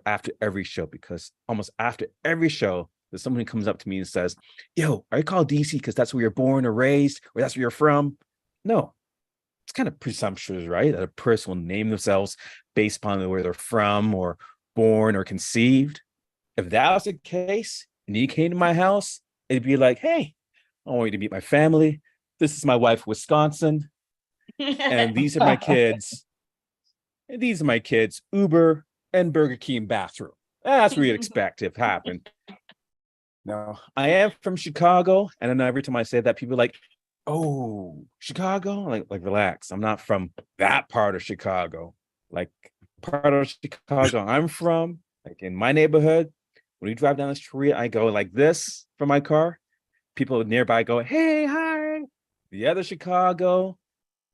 after every show, because almost after every show, there's someone who comes up to me and says, yo, are you called DC because that's where you're born or raised, or that's where you're from? No, it's kind of presumptuous, right? That a person will name themselves based upon where they're from or born or conceived. If that was the case and you came to my house, it'd be like, hey, I want you to meet my family. This is my wife, Wisconsin. And these are my kids. And these are my kids, Uber and Burger King bathroom. That's what you'd expect to have happened. No, I am from Chicago. And then every time I say that, people are like, oh, Chicago? Like relax. I'm not from that part of Chicago. Like part of Chicago I'm from, like in my neighborhood, when you drive down the street, I go like this from my car. People nearby go, hey, hi. The other Chicago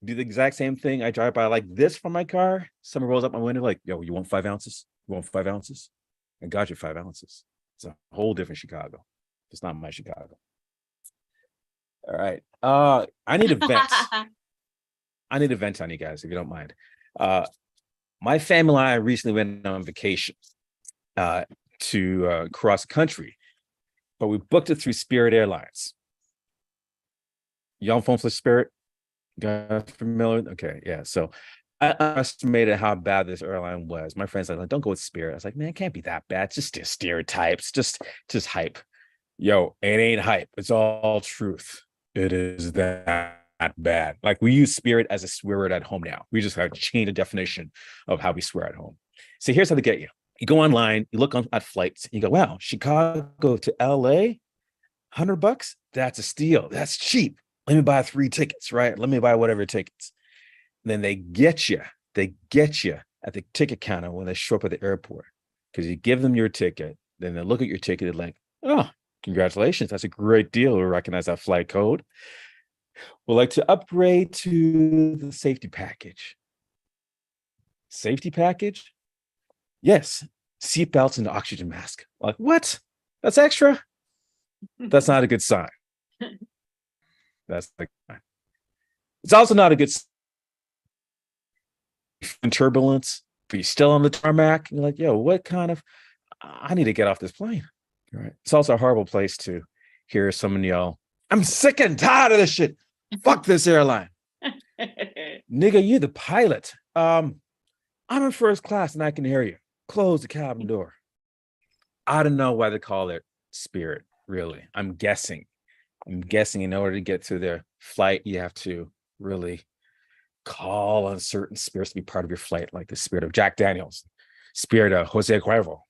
do the exact same thing. I drive by like this from my car. Someone rolls up my window like, yo, you want 5 ounces? You want 5 ounces? I got you 5 ounces. It's a whole different Chicago. It's not my Chicago. All right. I need a vent. I need a vent on you guys, if you don't mind. My family and I recently went on vacation to cross country, but we booked it through Spirit Airlines. Y'all phone for Spirit? Guys familiar? Okay, yeah. So I estimated how bad this airline was. My friends like, don't go with Spirit. I was like, man, it can't be that bad. It's just stereotypes, just hype. Yo, it ain't hype. It's all truth. It is that bad. Like, we use Spirit as a swear word at home now. We just have to change the definition of how we swear at home. So here's how they get you. You go online, you look at flights, you go, wow, Chicago to LA, $100? That's a steal. That's cheap. Let me buy 3 tickets, right? Let me buy whatever tickets. And then they get you at the ticket counter when they show up at the airport, because you give them your ticket. Then they look at your ticket and like, oh, congratulations. That's a great deal. We recognize that flight code. We'd like to upgrade to the safety package. Safety package? Yes. Seatbelts and oxygen mask. Like, what? That's extra? That's not a good sign. That's like, it's also not a good in turbulence, but you're still on the tarmac. You're like, yo, what kind of, I need to get off this plane. Right. It's also a horrible place to hear someone yell, I'm sick and tired of this shit. Fuck this airline. Nigga, you the pilot. I'm in first class and I can hear you. Close the cabin door. I don't know why they call it Spirit, really. I'm guessing in order to get to their flight, you have to really call on certain spirits to be part of your flight, like the spirit of Jack Daniels, spirit of Jose Cuervo,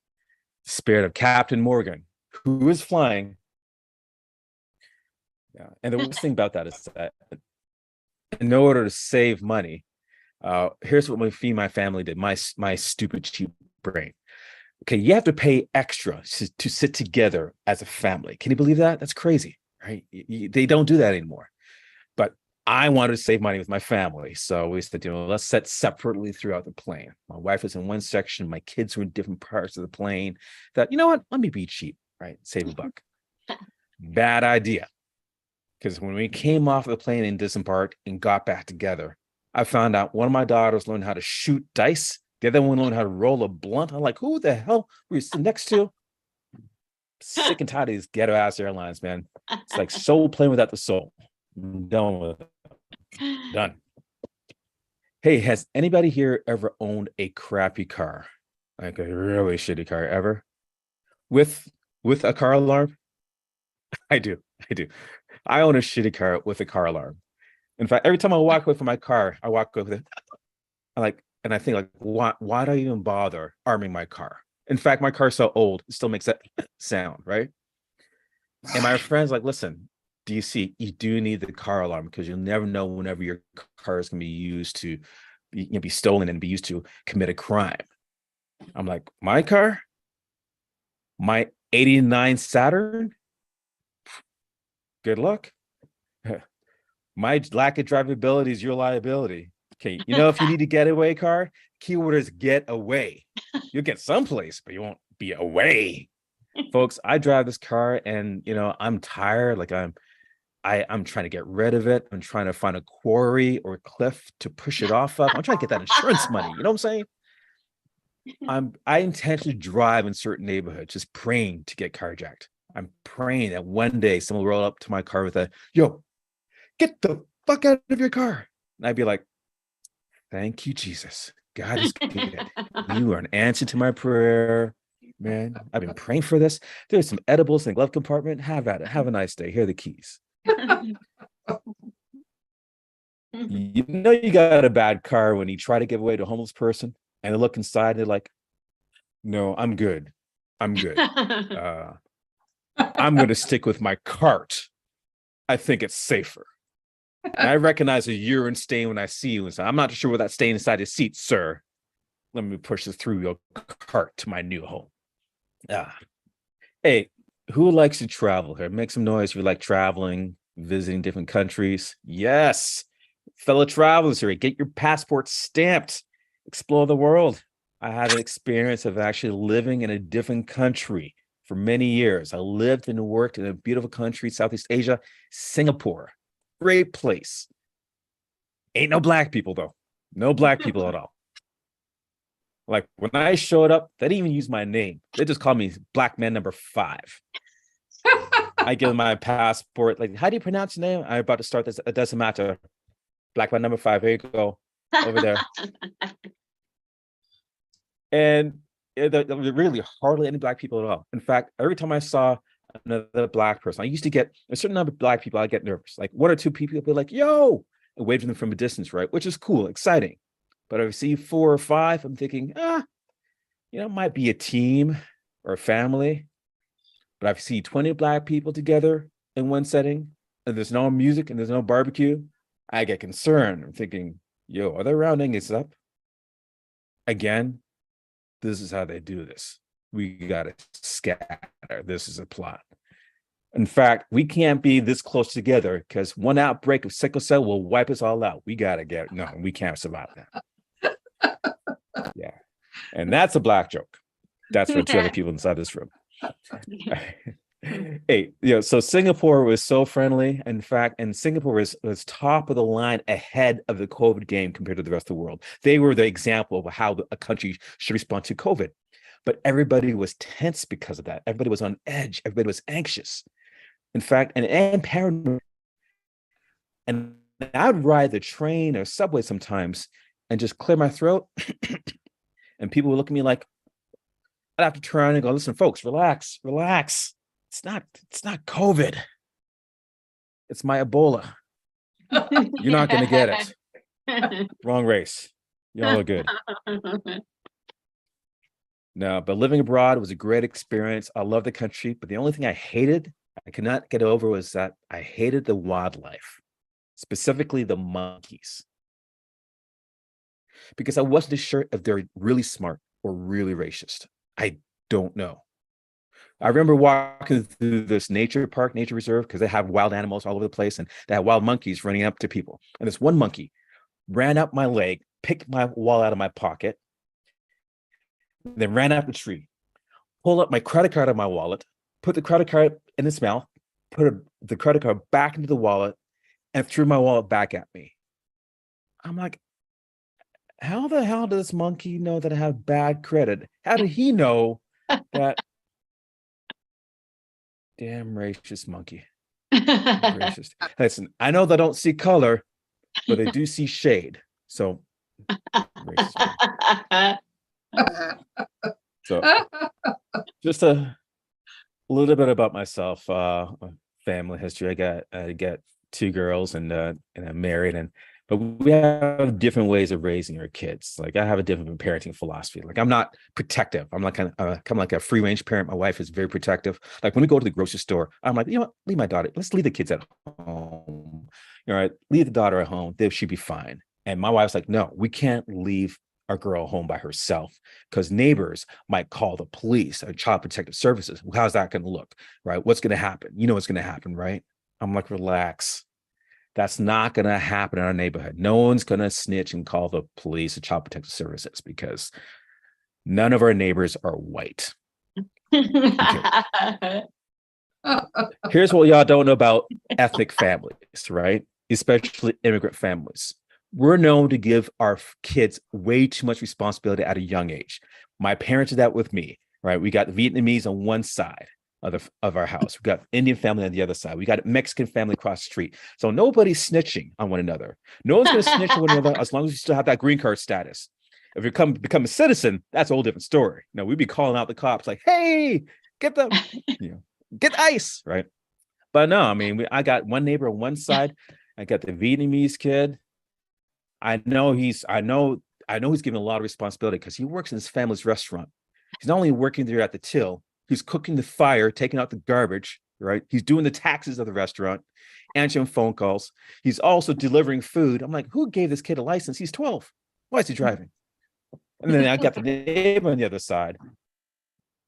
spirit of Captain Morgan, who is flying. Yeah. And the worst thing about that is that in order to save money, here's what my family did, my stupid cheap brain. Okay, you have to pay extra to sit together as a family. Can you believe that? That's crazy, right? They don't do that anymore. But I wanted to save money with my family. So we said, let's sit separately throughout the plane. My wife was in one section. My kids were in different parts of the plane. That, you know what? Let me be cheap, right? Save a buck. Bad idea. Because when we came off the plane and disembarked and got back together, I found out one of my daughters learned how to shoot dice. The other one learned how to roll a blunt. I'm like, who the hell were you sitting next to? Sick and tired of these ghetto ass airlines, man. It's like soul playing without the soul. I'm done with it. Done. Hey, has anybody here ever owned a crappy car? Like a really shitty car ever? With a car alarm? I do. I own a shitty car with a car alarm. In fact, every time I walk away from my car, I walk away with it. And I think like, why do I even bother arming my car? In fact, my car's so old, it still makes that sound, right? And my friend's like, listen, do you see, you do need the car alarm because you'll never know whenever your car is going to be used to be stolen and be used to commit a crime. I'm like, my car? My 89 Saturn? Good luck. My lack of drivability is your liability. Okay, if you need a getaway car, keyword is get away. You'll get someplace, but you won't be away. Folks, I drive this car and I'm tired. Like I'm trying to get rid of it. I'm trying to find a quarry or a cliff to push it off of. I'm trying to get that insurance money. You know what I'm saying? I intentionally drive in certain neighborhoods, just praying to get carjacked. I'm praying that one day someone will roll up to my car with a, yo, get the fuck out of your car. And I'd be like, thank you, Jesus. God is good. You are an answer to my prayer, man. I've been praying for this. There's some edibles in the glove compartment. Have at it. Have a nice day. Here are the keys. You got a bad car when you try to give away to a homeless person and they look inside and they're like, no, I'm good. I'm going to stick with my cart. I think it's safer. And I recognize a urine stain when I see you and say, I'm not sure what that stain inside your seat, sir. Let me push this through your cart to my new home. Hey, who likes to travel here? Make some noise if you like traveling, visiting different countries. Yes, fellow travelers here, get your passport stamped. Explore the world. I had an experience of actually living in a different country for many years. I lived and worked in a beautiful country, Southeast Asia, Singapore. Great place. Ain't no black people though. No black people at all. Like when I showed up, they didn't even use my name. They just called me Black Man Number 5. I give them my passport. Like, how do you pronounce your name? I'm about to start this. It doesn't matter. Black Man Number 5. Here you go. Over there. And there were really hardly any black people at all. In fact, every time I saw another black person, I used to get a certain number of black people, I get nervous. Like one or two people would be like, yo, and wave to them from a distance, right? Which is cool, exciting. But if I see 4 or 5, I'm thinking, might be a team or a family. But if I see 20 black people together in one setting, and there's no music and there's no barbecue, I get concerned. I'm thinking, yo, are they rounding us up? Again, this is how they do this. We got to scatter. This is a plot. In fact, we can't be this close together because one outbreak of sickle cell will wipe us all out. We can't survive that. Yeah. And that's a black joke. That's for 2 other people inside this room. Hey, so Singapore was so friendly. In fact, and Singapore was top of the line ahead of the COVID game compared to the rest of the world. They were the example of how a country should respond to COVID. But everybody was tense because of that. Everybody was on edge. Everybody was anxious. In fact, and paranoid. And I'd ride the train or subway sometimes and just clear my throat. And people would look at me like, I'd have to turn and go, listen, folks, relax, relax. It's not COVID. It's my Ebola. You're not going to get it. Wrong race. Y'all are good. No, but living abroad was a great experience. I love the country, but the only thing I could not get over was that I hated the wildlife, specifically the monkeys, because I wasn't sure if they're really smart or really racist. I don't know. I remember walking through this nature reserve, because they have wild animals all over the place, and they have wild monkeys running up to people. And this one monkey ran up my leg, picked my wallet out of my pocket, then ran up the tree, pulled up my credit card out of my wallet, put the credit card in his mouth, put the credit card back into the wallet, and threw my wallet back at me. I'm like, how the hell does this monkey know that I have bad credit? How did he know that? Damn racist monkey. Racist. Listen, I know they don't see color, but they do see shade. So, racist. So, just a little bit about myself. Family history. I got 2 girls, and I'm married, but we have different ways of raising our kids. Like, I have a different parenting philosophy. Like, I'm not protective. I'm like kind of like a free range parent. My wife is very protective. Like, when we go to the grocery store, I'm like, you know what? Leave my daughter. Let's leave the kids at home. All right, leave the daughter at home. They should be fine. And my wife's like, no, we can't leave our girl home by herself, because neighbors might call the police or child protective services. How's that going to look? Right? What's going to happen? You know what's going to happen, right? I'm like, relax. That's not going to happen in our neighborhood. No one's going to snitch and call the police or child protective services, because none of our neighbors are white. Okay. Here's what y'all don't know about ethnic families, right? Especially immigrant families. We're known to give our kids way too much responsibility at a young age. My parents did that with me, right? We got Vietnamese on one side of our house. We got Indian family on the other side. We got a Mexican family across the street. So nobody's snitching on one another. No one's going to snitch on one another as long as you still have that green card status. If you become a citizen, that's a whole different story. You know, we'd be calling out the cops like, "Hey, get the, get ice," right? But no, I mean, I got one neighbor on one side. I got the Vietnamese kid. I know he's given a lot of responsibility, because he works in his family's restaurant. He's not only working there at the till, he's cooking the fire, taking out the garbage, right? He's doing the taxes of the restaurant, answering phone calls. He's also delivering food. I'm like, who gave this kid a license? He's 12. Why is he driving? And then I got the neighbor on the other side.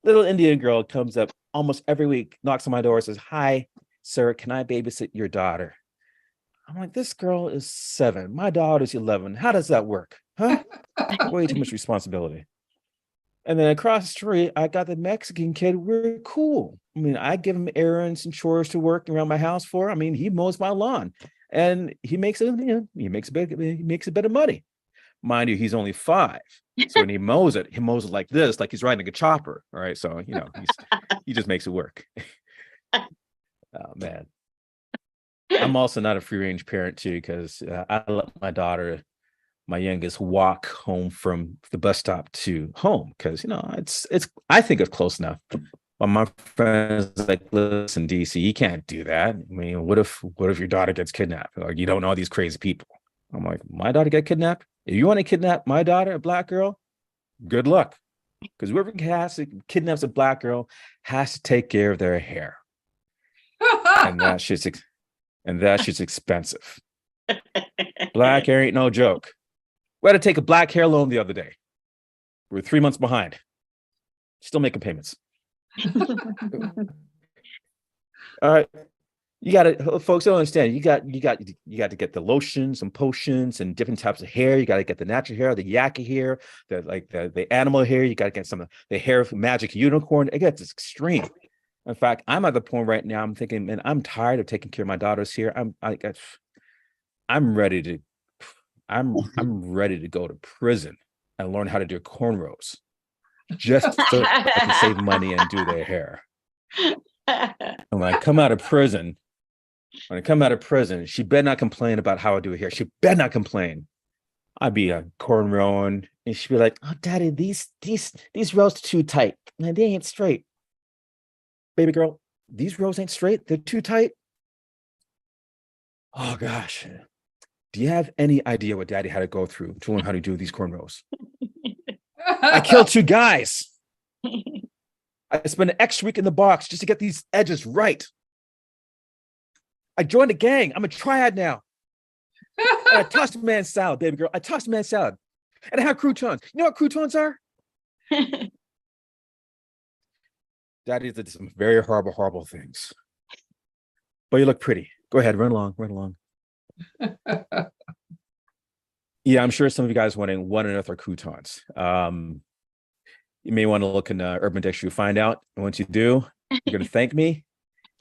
Little Indian girl comes up almost every week, knocks on my door, says, "Hi, sir, can I babysit your daughter?" I'm like, this girl is 7. My daughter's 11. How does that work? Huh? Way too much responsibility. And then across the street, I got the Mexican kid. We're cool. I mean, I give him errands and chores to work around my house for. I mean, he mows my lawn, and he makes a bit of money. Mind you, he's only 5. So when he mows it like this, like he's riding a chopper. All right. So, he just makes it work. Oh, man. I'm also not a free range parent too, because I let my daughter, my youngest, walk home from the bus stop to home, because it's I think it's close enough. But my friends like, listen, DC, you can't do that. I mean, what if your daughter gets kidnapped? Like, you don't know these crazy people. I'm like, my daughter get kidnapped? If you want to kidnap my daughter, a Black girl, good luck, because whoever kidnaps a Black girl has to take care of their hair, and that shit's expensive. Black hair ain't no joke. We had to take a black hair loan the other day. We're 3 months behind. Still making payments. All right. You got to, folks don't understand. You got to get the lotions and potions and different types of hair. You got to get the natural hair, the yaki hair, the animal hair. You got to get some of the hair of magic unicorn. It gets extreme. In fact, I'm at the point right now, I'm thinking, man, I'm tired of taking care of my daughters here. I'm ready to, I'm ready to go to prison and learn how to do cornrows just so I can save money and do their hair. And when I come out of prison, she better not complain about how I do her hair. She better not complain. I'd be cornrowing, and she'd be like, "Oh, Daddy, these rows are too tight. Man, they ain't straight. Baby girl, these rows ain't straight. They're too tight." Oh gosh. Do you have any idea what Daddy had to go through to learn how to do these cornrows? I killed 2 guys. I spent an extra week in the box just to get these edges right. I joined a gang. I'm a triad now. And I tossed a man salad, baby girl. I tossed a man salad. And I have croutons. You know what croutons are? Daddy did some very horrible things. But you look pretty. Go ahead, run along. Yeah, I'm sure some of you guys wondering what on earth are croutons. You may want to look in Urban Dictionary to find out. And once you do, you're going to thank me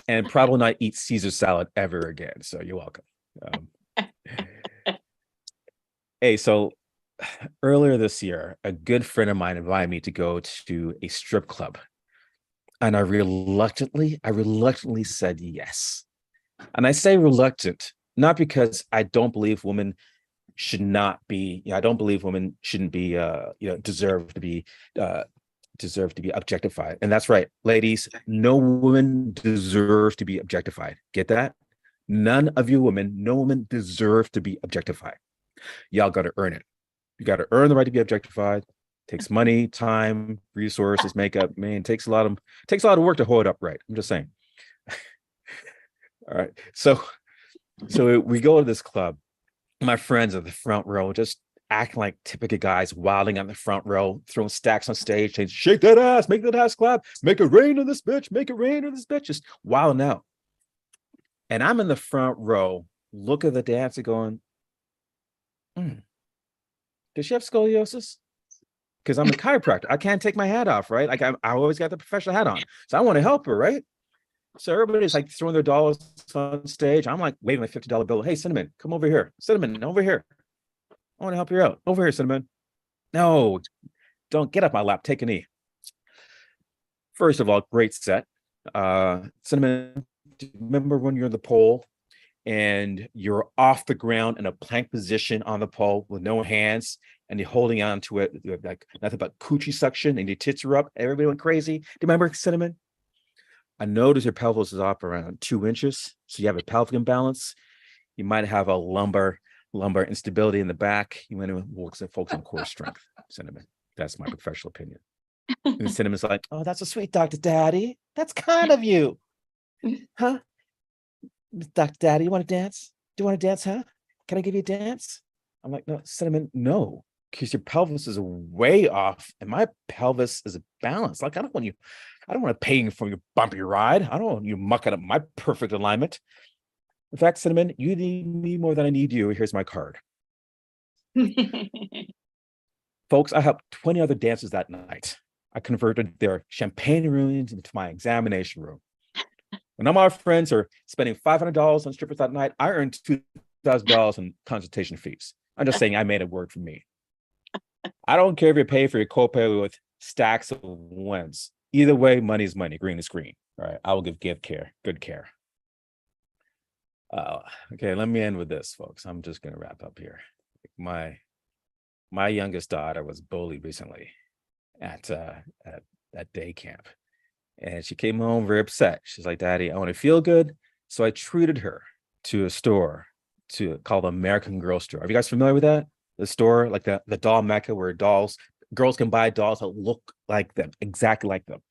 and probably not eat Caesar salad ever again. So you're welcome. Hey, so earlier this year, a good friend of mine invited me to go to a strip club. And I reluctantly said yes. And I say reluctant, not because I don't believe women should not be, I don't believe women shouldn't be, deserve to be objectified. And that's right, ladies, no woman deserves to be objectified. Get that? None of you women, no woman deserve to be objectified. Y'all got to earn it. You got to earn the right to be objectified. Takes money, time, resources, makeup. Man, takes a lot of work to hold it up right. I'm just saying. All right. So we go to this club. My friends at the front row just acting like typical guys, wilding on the front row, throwing stacks on stage, saying, "Shake that ass, make that ass clap, make it rain on this bitch, make it rain on this bitch," just wilding out. And I'm in the front row, look at the dancer going, does she have scoliosis? Because I'm a chiropractor. I can't take my hat off, right? Like I always got the professional hat on. So I want to help her, right? So everybody's like throwing their dollars on stage. I'm like waving my $50 bill. "Hey, Cinnamon, come over here. Cinnamon, over here. I want to help you out. Over here, Cinnamon." "No, don't get up my lap. Take a knee." First of all, great set. Cinnamon, do you remember when you're in the pole and you're off the ground in a plank position on the pole with no hands and you're holding on to it like nothing but coochie suction and your tits are up? Everybody went crazy. Do you remember, Cinnamon? I noticed your pelvis is off around 2 inches. So you have a pelvic imbalance. You might have a lumbar instability in the back. You want to focus on core strength, Cinnamon. That's my professional opinion. And Cinnamon's like, "Oh, that's a sweet Dr. Daddy. That's kind of you." "Huh? Dr. Daddy, you want to dance? Do you want to dance, huh? Can I give you a dance?" I'm like, "No, Cinnamon, no, because your pelvis is way off and my pelvis is balanced. Like, I don't want to pay you for your bumpy ride. I don't want you mucking up my perfect alignment. In fact, Cinnamon, you need me more than I need you. Here's my card." Folks, I helped 20 other dancers that night. I converted their champagne rooms into my examination room. When all my friends are spending $500 on strippers that night, I earned $2,000 in consultation fees. I'm just saying I made it work for me. I don't care if you pay for your copay with stacks of wins. Either way, money is money, green is green. All right, I will give care, good care. Okay, let me end with this, folks. I'm just going to wrap up here. My youngest daughter was bullied recently at day camp. And she came home very upset. She's like, "Daddy, I want to feel good." So I treated her to a store called American Girl Store. Are you guys familiar with that? The store, like the doll mecca where girls can buy dolls that look like them, exactly like them.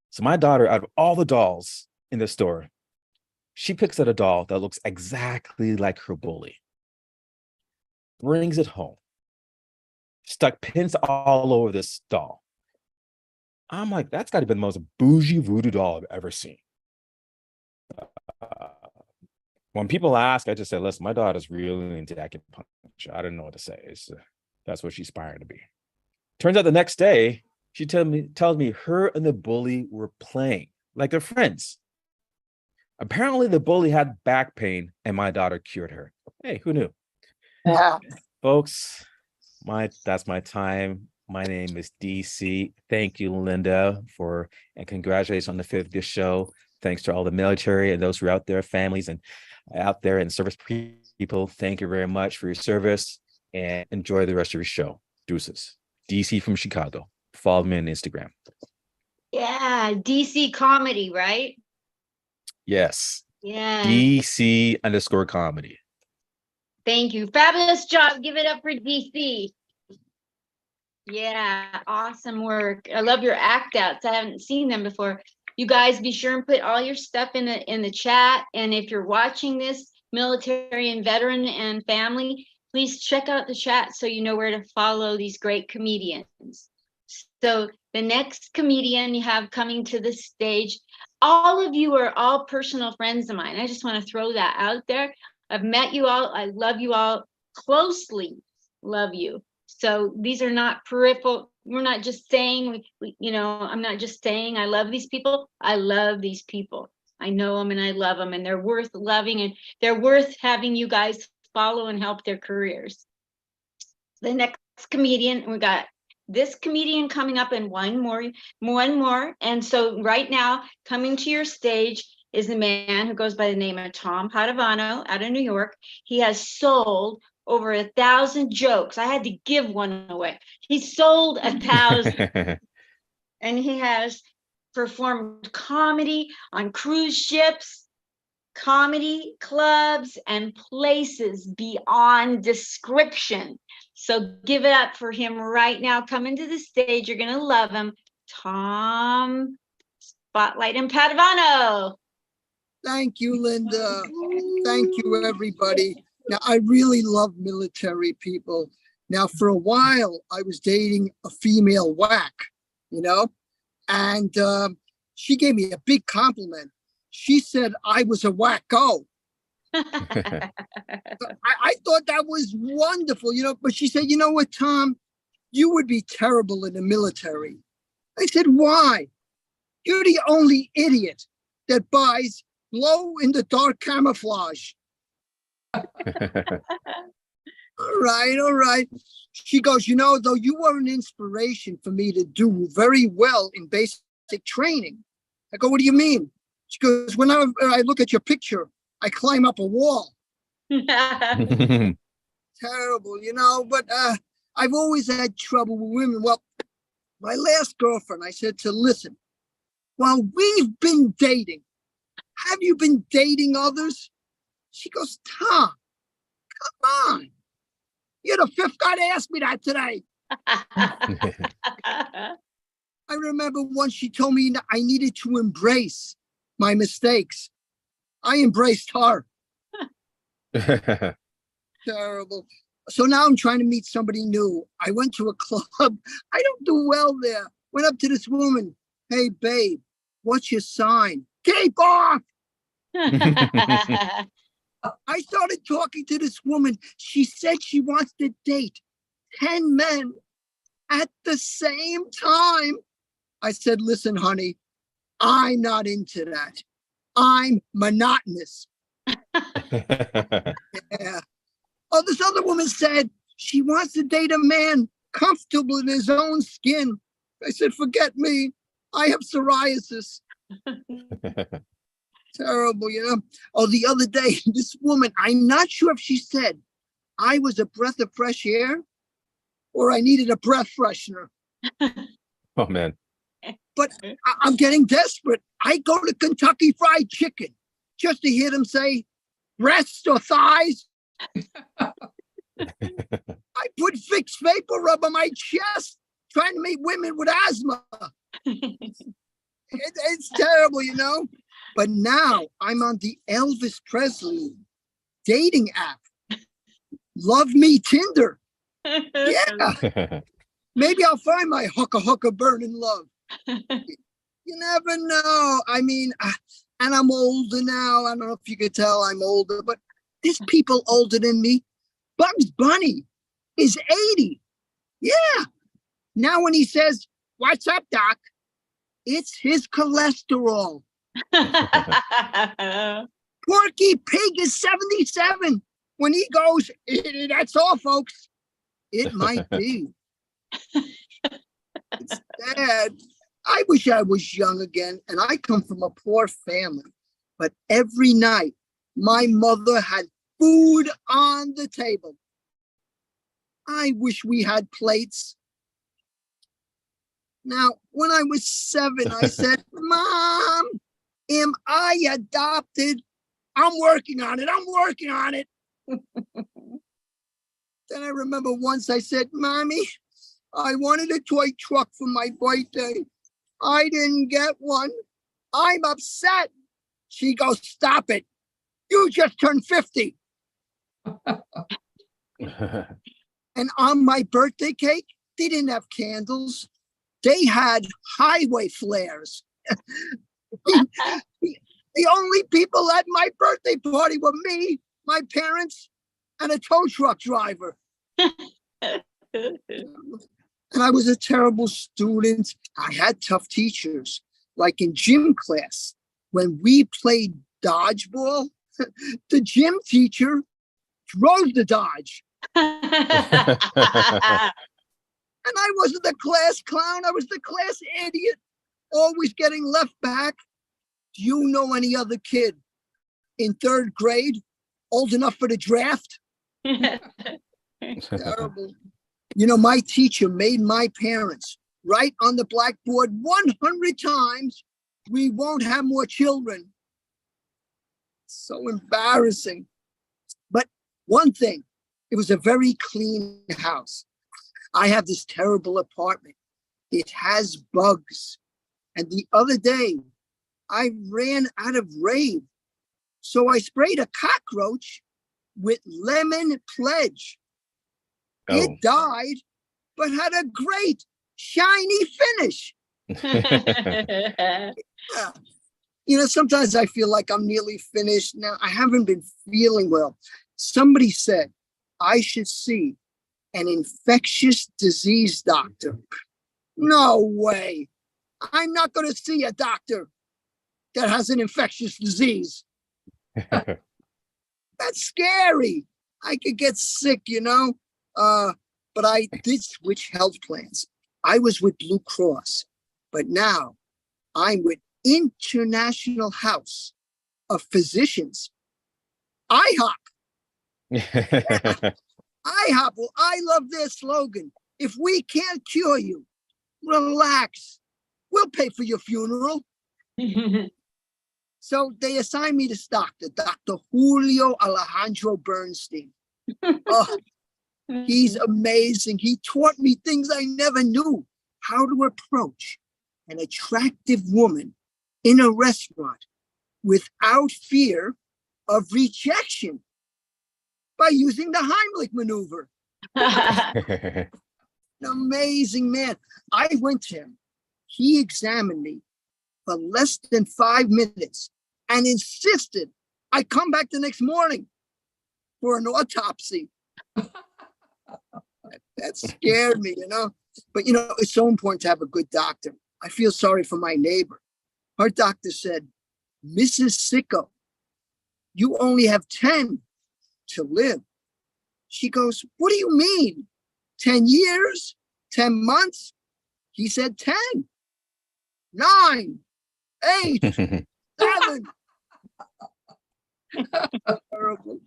So my daughter, out of all the dolls in the store, she picks out a doll that looks exactly like her bully, brings it home, stuck pins all over this doll. I'm like, that's got to be the most bougie voodoo doll I've ever seen. When people ask, I just say, "Listen, my daughter's really into acupuncture. I don't know what to say. That's what she's aspiring to be." Turns out the next day, she tells me her and the bully were playing. like their friends. Apparently, the bully had back pain, and my daughter cured her. Hey, who knew? Yeah. Folks, that's my time. My name is DC. Thank you, Linda, and congratulations on the 50th show. Thanks to all the military and those who are out there, families and out there and service people. Thank you very much for your service and enjoy the rest of your show. Deuces. DC from Chicago. Follow me on Instagram. Yeah, DC comedy, right? Yes. Yeah. DC_comedy. Thank you. Fabulous job. Give it up for DC. Yeah, awesome work. I love your act outs. I haven't seen them before. You guys be sure and put all your stuff in the chat. And if you're watching this, military and veteran and family, please check out the chat so you know where to follow these great comedians. So the next comedian you have coming to the stage, all of you are all personal friends of mine. I just want to throw that out there. I've met you all. I love you all closely. Love you. So these are not peripheral. We're not just saying, I'm not just saying I love these people. I love these people. I know them and I love them, and they're worth loving, and they're worth having you guys follow and help their careers. The next comedian, we got this comedian coming up, and one more. And so right now, coming to your stage is a man who goes by the name of Tom Padovano out of New York. He has sold over 1,000 jokes. I had to give one away. He sold 1,000, and he has performed comedy on cruise ships, comedy clubs, and places beyond description. So give it up for him right now. Coming to the stage, you're gonna love him. Tom Spotlight and Padovano. Thank you, Linda. Thank you, everybody. Now, I really love military people. Now, for a while, I was dating a female whack, and she gave me a big compliment. She said I was a wacko. I thought that was wonderful, but she said, you know what, Tom, you would be terrible in the military. I said, why? You're the only idiot that buys glow-in-the-dark camouflage. All right. She goes, though you were an inspiration for me to do very well in basic training. I go, what do you mean? She goes, whenever I look at your picture, I climb up a wall. Terrible, but I've always had trouble with women. Well, my last girlfriend, I said to, listen, while we've been dating, have you been dating others? She goes, Tom, come on. You're the fifth guy to ask me that today. I remember once she told me I needed to embrace my mistakes. I embraced her. Terrible. So now I'm trying to meet somebody new. I went to a club. I don't do well there. Went up to this woman. Hey, babe, what's your sign? Keep off. I started talking to this woman. She said she wants to date 10 men at the same time. I said, listen, honey, I'm not into that. I'm monotonous. Yeah. Oh, this other woman said she wants to date a man comfortable in his own skin. I said, forget me. I have psoriasis. Terrible, Oh, the other day, this woman, I'm not sure if she said I was a breath of fresh air or I needed a breath freshener. Oh, man. But I'm getting desperate. I go to Kentucky Fried Chicken just to hear them say breasts or thighs. I put Vicks Vapor Rub on my chest trying to meet women with asthma. It's terrible, But now I'm on the Elvis Presley dating app. Love Me Tinder. Yeah. Maybe I'll find my hooker burning love. You never know. I mean, and I'm older now. I don't know if you could tell I'm older, but there's people older than me. Bugs Bunny is 80. Yeah. Now when he says, what's up, Doc? It's his cholesterol. Porky Pig is 77. When he goes, that's all, folks. It might be. It's sad. I wish I was young again, and I come from a poor family. But every night, my mother had food on the table. I wish we had plates. Now, when I was 7, I said, Mom, am I adopted? I'm working on it. I'm working on it. Then I remember once I said, Mommy, I wanted a toy truck for my birthday. I didn't get one. I'm upset. She goes, stop it. You just turned 50. And on my birthday cake, they didn't have candles. They had highway flares. The only people at my birthday party were me, my parents, and a tow truck driver. And I was a terrible student. I had tough teachers, like in gym class. When we played dodgeball, the gym teacher drove the dodge. And I wasn't the class clown. I was the class idiot, always getting left back. Do you know any other kid in 3rd grade old enough for the draft? Terrible. You know, my teacher made my parents write on the blackboard 100 times, we won't have more children. So embarrassing. But one thing, it was a very clean house. I have this terrible apartment. It has bugs. And the other day, I ran out of Rave. So I sprayed a cockroach with Lemon Pledge. Oh. It died, but had a great shiny finish. Yeah. You know, sometimes I feel like I'm nearly finished. Now, I haven't been feeling well. Somebody said I should see an infectious disease doctor. No way. I'm not going to see a doctor that has an infectious disease. That's scary. I could get sick, you know. But I did switch health plans. I was with Blue Cross, but now I'm with International House of Physicians. IHOP. IHOP. Well, I love their slogan. If we can't cure you, relax. We'll pay for your funeral. So they assigned me this doctor, Dr. Julio Alejandro Bernstein. Oh, he's amazing. He taught me things I never knew. How to approach an attractive woman in a restaurant without fear of rejection by using the Heimlich maneuver. An amazing man. I went to him. He examined me for less than 5 minutes and insisted I come back the next morning for an autopsy. That scared me, you know. But, you know, it's so important to have a good doctor. I feel sorry for my neighbor. Her doctor said, Mrs. Sicko, you only have 10 to live. She goes, what do you mean? 10 years? 10 months? He said 10, 9, 8, 7. Terrible.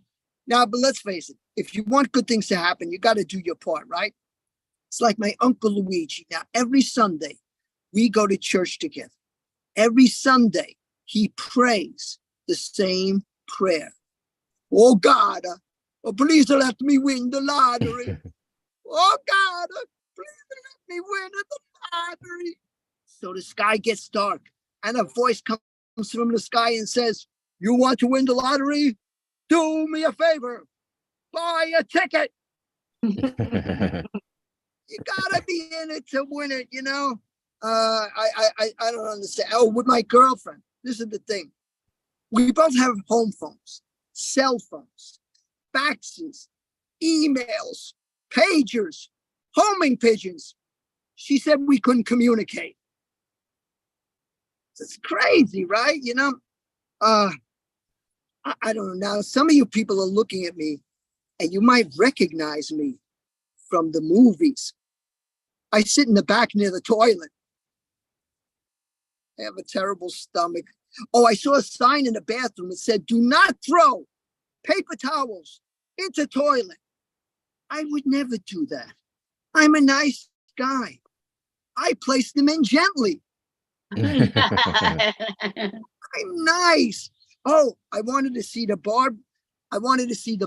Now, but let's face it, if you want good things to happen, you got to do your part, right? It's like my Uncle Luigi. Now, every Sunday, we go to church together. Every Sunday, he prays the same prayer. Oh, God, please let me win the lottery. Oh, God, please let me win the lottery. So the sky gets dark, and a voice comes from the sky and says, you want to win the lottery? Do me a favor. Buy a ticket. You gotta be in it to win it, you know. I don't understand. Oh, with my girlfriend, this is the thing. We both have home phones, cell phones, faxes, emails, pagers, homing pigeons. She said we couldn't communicate. It's crazy, right? I don't know. Now, some of you people are looking at me and you might recognize me from the movies. I sit in the back near the toilet. I have a terrible stomach. Oh, I saw a sign in the bathroom that said, do not throw paper towels into toilet. I would never do that. I'm a nice guy. I place them in gently. I'm nice. Oh, I wanted to see the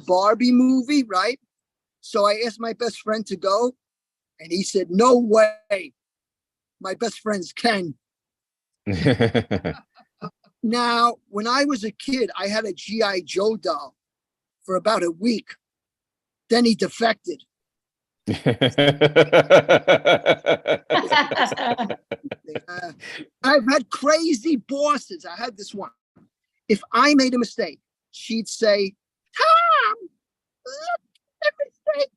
Barbie movie, right? So I asked my best friend to go, and he said, no way. My best friend's Ken. Now, when I was a kid, I had a G.I. Joe doll for about a week. Then he defected. I've had crazy bosses. I had this one. If I made a mistake, she'd say, Tom, look at the mistake.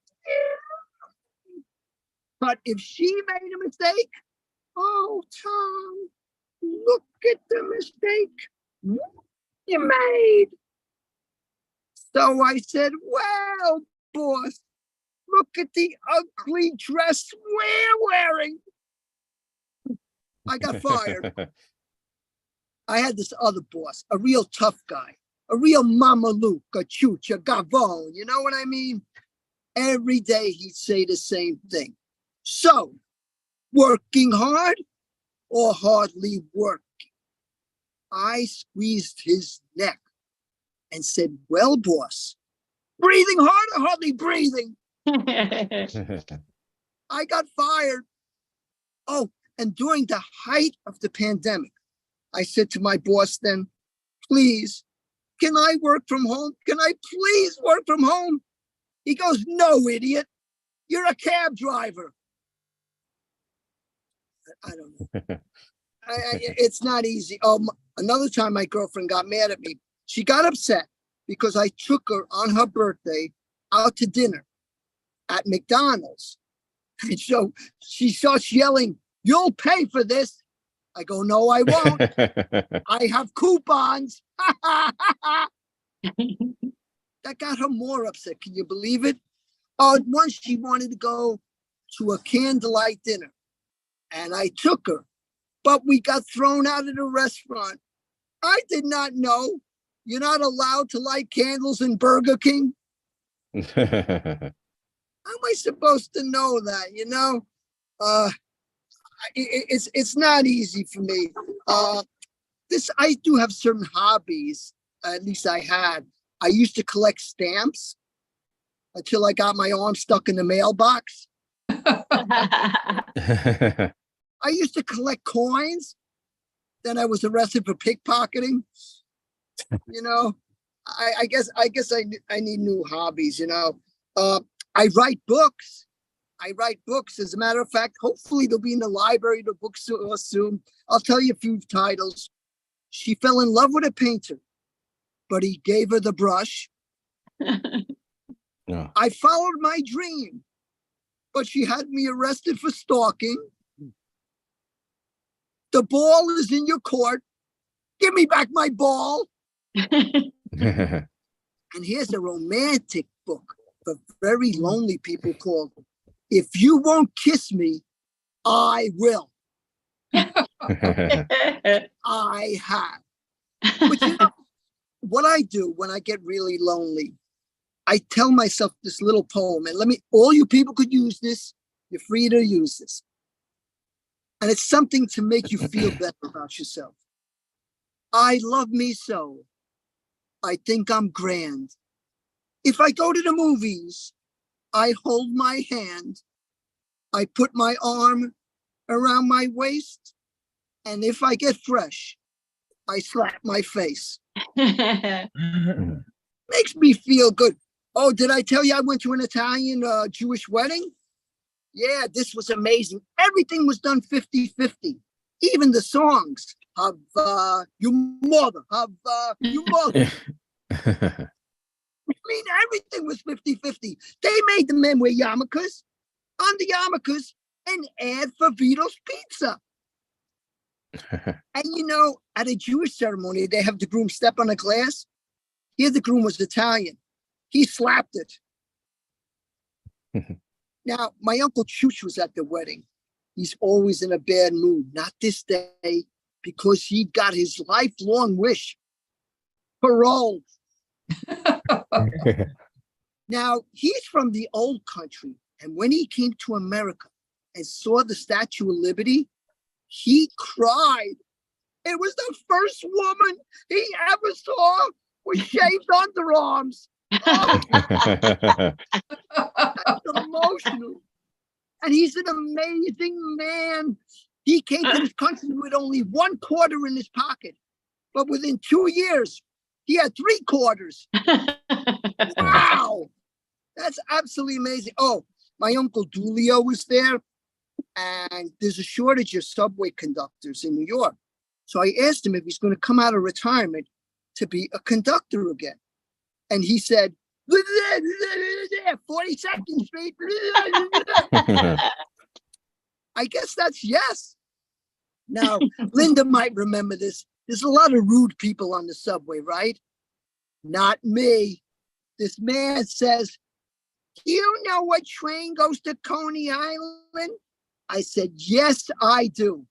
But if she made a mistake, oh, Tom, look at the mistake you made. So I said, well, boss, look at the ugly dress we're wearing. I got fired. I had this other boss, a real tough guy, a real Mama Luke, a Chooch, a Gavone, you know what I mean? Every day he'd say the same thing. So, working hard or hardly working? I squeezed his neck and said, well, boss, breathing hard or hardly breathing? I got fired. Oh, and during the height of the pandemic, I said to my boss then, please, can I work from home? Can I please work from home? He goes, no, idiot. You're a cab driver. I don't know. It's not easy. Another time my girlfriend got mad at me. She got upset because I took her on her birthday out to dinner at McDonald's. And so she starts yelling, you'll pay for this. I go, no, I won't. I have coupons. That got her more upset. Can you believe it? Once she wanted to go to a candlelight dinner and I took her, but we got thrown out of the restaurant. I did not know you're not allowed to light candles in Burger King. How am I supposed to know that, it's not easy for me. I do have certain hobbies, at least I had. I used to collect stamps until I got my arm stuck in the mailbox. I used to collect coins. Then I was arrested for pickpocketing. I guess I need new hobbies, I write books. As a matter of fact, hopefully they'll be in the library, the bookstore soon. I'll tell you a few titles. She fell in love with a painter, but he gave her the brush. Yeah. I followed my dream, but she had me arrested for stalking. The ball is in your court. Give me back my ball. And here's a romantic book for very lonely people called If You Won't Kiss Me, I Will. I have. But what I do when I get really lonely, I tell myself this little poem, and all you people could use this. You're free to use this. And it's something to make you feel better about yourself. I love me so. I think I'm grand. If I go to the movies, I hold my hand. I put my arm around my waist. And if I get fresh, I slap my face. Makes me feel good. Oh, did I tell you I went to an Italian Jewish wedding? Yeah, this was amazing. Everything was done 50-50. Even the songs. Have your mother. Have your mother. I mean, everything was 50-50. They made the men wear yarmulkes. On the yarmulkes, an ad for Vito's Pizza. And you know, at a Jewish ceremony, they have the groom step on a glass. Here, the groom was Italian. He slapped it. Now, my uncle Chooch was at the wedding. He's always in a bad mood. Not this day, because he got his lifelong wish, parole. Now, he's from the old country. And when he came to America and saw the Statue of Liberty, he cried. It was the first woman he ever saw with shaved underarms. Oh, that's emotional. And he's an amazing man. He came to this country with only 1 quarter in his pocket. But within 2 years, he had 3 quarters. Wow. That's absolutely amazing. Oh, my uncle Dulio was there. And there's a shortage of subway conductors in New York. So I asked him if he's going to come out of retirement to be a conductor again. And he said, 42nd Street. I guess that's yes. Now, Linda might remember this. There's a lot of rude people on the subway, right? Not me. This man says, do you know what train goes to Coney Island? I said, yes, I do.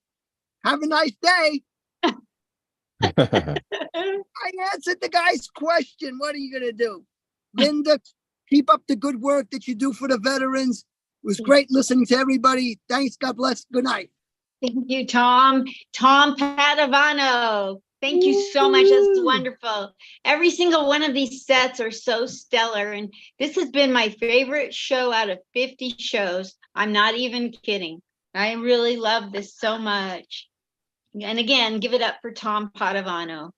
Have a nice day. I answered the guy's question. What are you going to do? Linda, keep up the good work that you do for the veterans. It was great listening to everybody. Thanks. God bless. Good night. Thank you, Tom. Tom Padovano. Thank you so much. That's wonderful. Every single one of these sets are so stellar. And this has been my favorite show out of 50 shows. I'm not even kidding. I really love this so much. And again, give it up for Tom Padovano.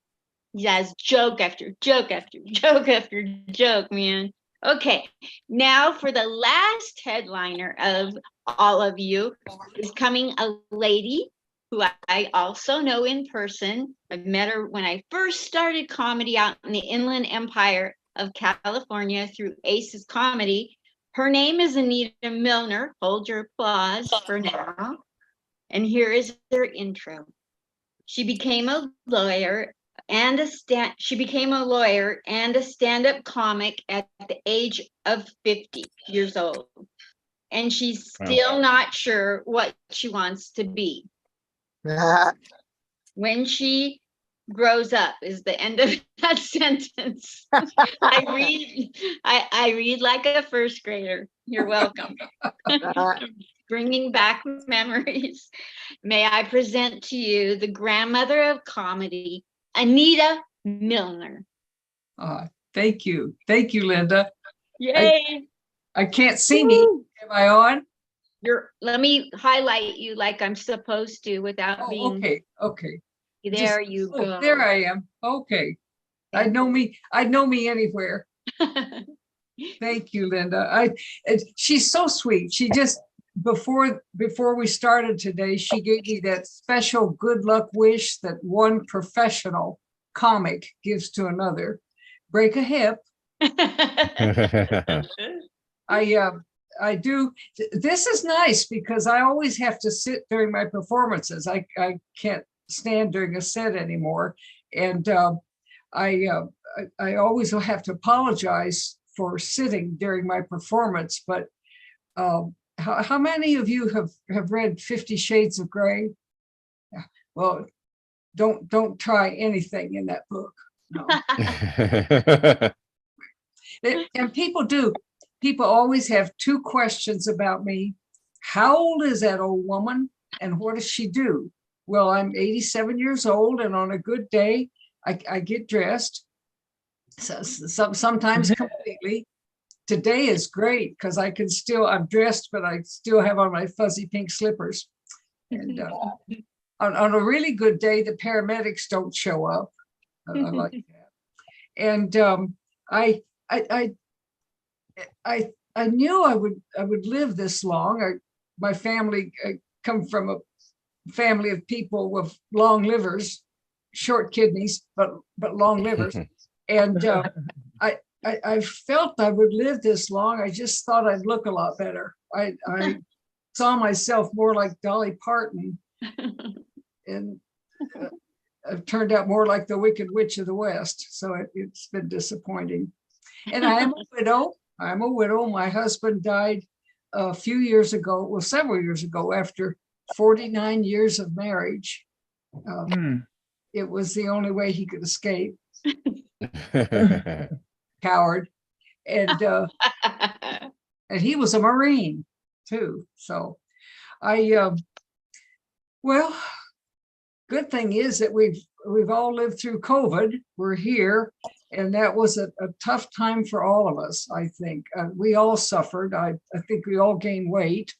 He has joke after joke after joke after joke, man. Okay, now for the last headliner of all of you is coming a lady who I also know in person. I've met her when I first started comedy out in the Inland Empire of California through Aces Comedy. Her name is Anita Milner. Hold your applause for now. And here is her intro. She became a lawyer and a stand-up comic at the age of 50 years old. And she's still not sure what she wants to be. When she grows up is the end of that sentence. I read like a first grader. You're welcome. Bringing back memories. May I present to you the grandmother of comedy, Anita Milner. Thank you. Thank you, Linda. Yay. I can't see me. Am I on? Let me highlight you like I'm supposed to without being. Okay. There you go. There I am. Okay. I'd know me anywhere. Thank you, Linda. She's so sweet. She just before we started today, she gave me that special good luck wish that one professional comic gives to another. Break a hip. I do. This is nice because I always have to sit during my performances. I can't stand during a set anymore, and I always have to apologize for sitting during my performance. But how many of you have read 50 Shades of Grey? Well, don't try anything in that book. No. And people always have 2 questions about me. How old is that old woman and what does she do? Well, I'm 87 years old, and on a good day, I get dressed. Sometimes completely. Today is great because I'm dressed, but I still have on my fuzzy pink slippers. And on a really good day, the paramedics don't show up. I like that. And I knew I would live this long. My family come from a family of people with long livers, short kidneys, but long livers. And I felt I would live this long. I just thought I'd look a lot better. I saw myself more like Dolly Parton. And turned out more like the Wicked Witch of the West. So it's been disappointing. And I am a widow. I'm a widow. My husband died a few years ago, well, several years ago, after 49 years of marriage. It was the only way he could escape. Coward. And he was a Marine too. So well, good thing is that we've all lived through COVID. We're here, and that was a tough time for all of us. I think we all suffered. I think we all gained weight.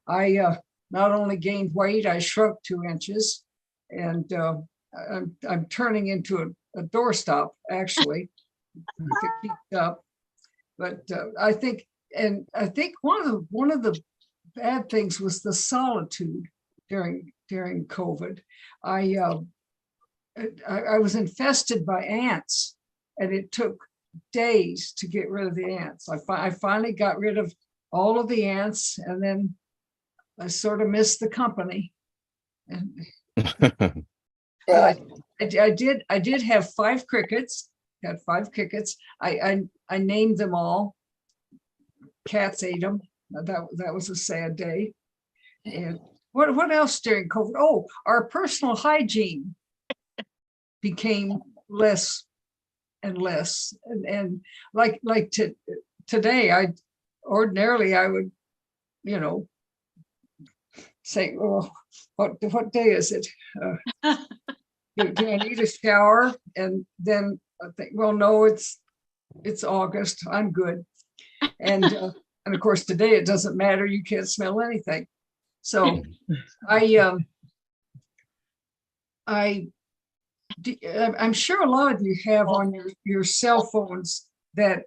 I not only gained weight, I shrunk 2 inches, and I'm turning into a doorstop actually. To keep up, but I think one of the bad things was the solitude during COVID. I was infested by ants, and it took days to get rid of the ants. I finally got rid of all of the ants, and then I sort of missed the company. And I did have 5 crickets. Had 5 crickets. I named them all. Cats ate them. That was a sad day. And what else during COVID? Oh, our personal hygiene became less and less. And like today, ordinarily I would, say, oh, what day is it? Do I need a shower? And then I think, well, no, it's August. I'm good. And of course, today it doesn't matter. You can't smell anything. So I'm sure a lot of you have on your cell phones that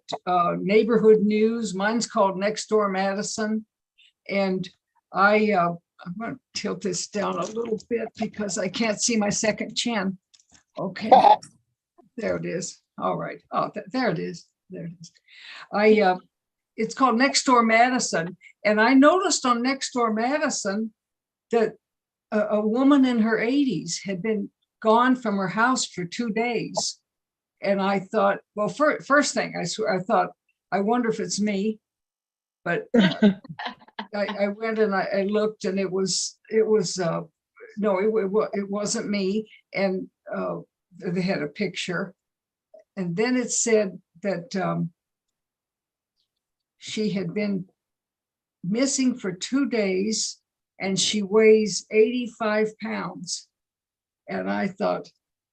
neighborhood news. Mine's called Nextdoor Madison. And I'm going to tilt this down a little bit because I can't see my second chin. Okay. There it is. All right. Oh, there it is. There it is. It's called Nextdoor Madison. And I noticed on Nextdoor Madison that a woman in her 80s had been gone from her house for 2 days. And I thought, well, first thing, I thought, I wonder if it's me. But I went and I looked, and it wasn't me. And they had a picture. And then it said that she had been missing for 2 days, and she weighs 85 pounds. And I thought,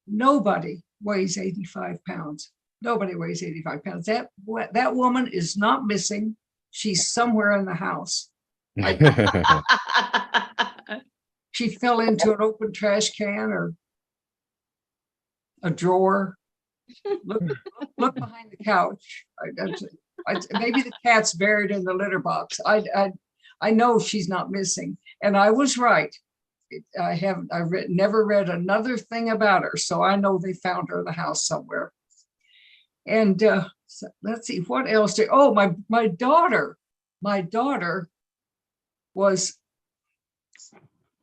nobody weighs 85 pounds. Nobody weighs 85 pounds. That woman is not missing. She's somewhere in the house. She fell into an open trash can or a drawer. Look behind the couch. Maybe the cat's buried in the litter box. I know she's not missing, and I was right. Never read another thing about her, so I know they found her in the house somewhere. And so let's see what else. My daughter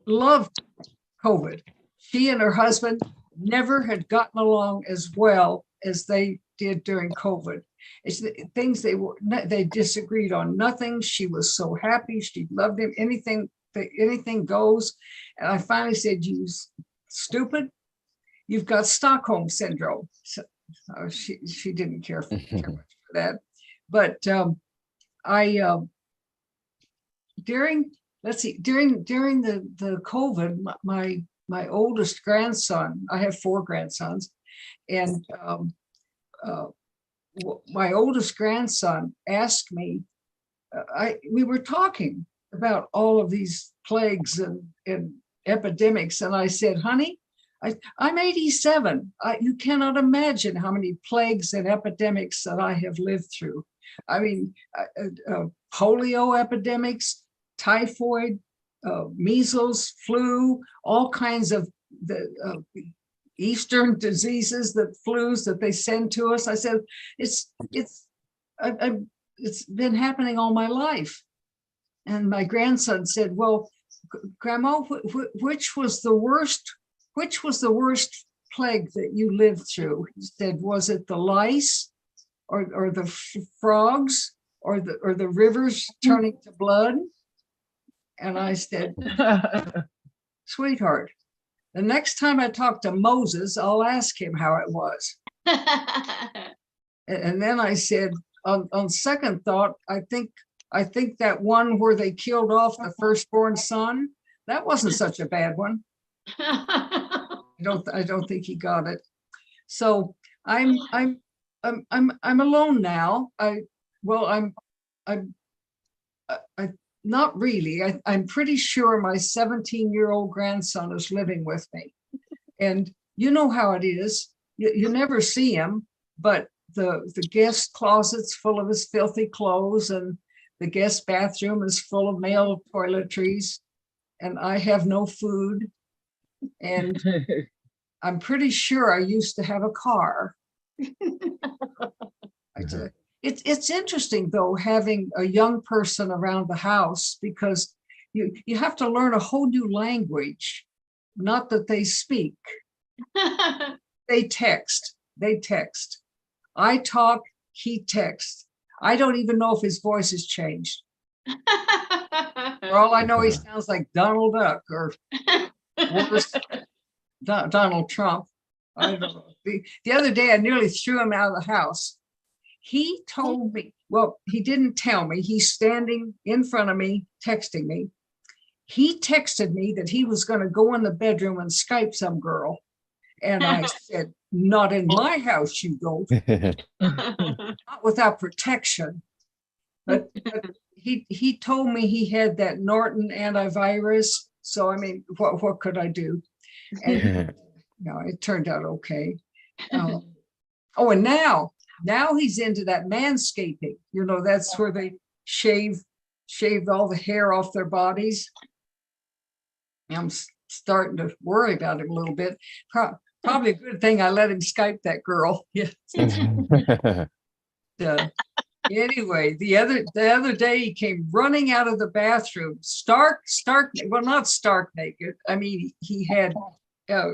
loved COVID. She and her husband never had gotten along as well as they did during COVID. It's things they disagreed on nothing. She was so happy. She loved him. Anything goes. And I finally said, "You stupid, you've got Stockholm syndrome." So she didn't care much for that. But during the COVID, my oldest grandson, I have 4 grandsons, and my oldest grandson asked me, we were talking about all of these plagues and epidemics, and I said, "Honey, I'm 87. You cannot imagine how many plagues and epidemics that I have lived through. I mean, polio epidemics, typhoid, measles, flu, all kinds of the Eastern diseases, the flus that they send to us." I said, it's been happening all my life. And my grandson said, "Well, Grandma, which was the worst which was the worst plague that you lived through? He said, was it the lice or the frogs or the rivers turning to blood? And I said, sweetheart, the next time I talk to Moses, I'll ask him how it was. And then I said, on second thought, I think that one where they killed off the firstborn son, that wasn't such a bad one. I don't think he got it. So I'm alone now. I'm not really. I'm pretty sure my 17-year-old grandson is living with me. And you know how it is. You never see him, but the guest closet's full of his filthy clothes, and the guest bathroom is full of male toiletries, and I have no food. And I'm pretty sure I used to have a car. It's interesting though, having a young person around the house, because you have to learn a whole new language. Not that they speak. They text. I talk, he texts. I don't even know if his voice has changed. For all I know, he sounds like Donald Duck or worse, Donald Trump. I don't know. The other day, I nearly threw him out of the house. He told me, well, he didn't tell me. He's standing in front of me, texting me. He texted me that he was going to go in the bedroom and Skype some girl. And I said, not in my house, you don't. Not without protection. But he told me he had that Norton antivirus. So, I mean, what could I do? And it turned out okay. And now he's into that manscaping. You know, that's where they shave all the hair off their bodies. I'm starting to worry about him a little bit. Probably a good thing I let him Skype that girl. Yeah. Anyway, the other day he came running out of the bathroom, well, not stark naked. I mean, he had a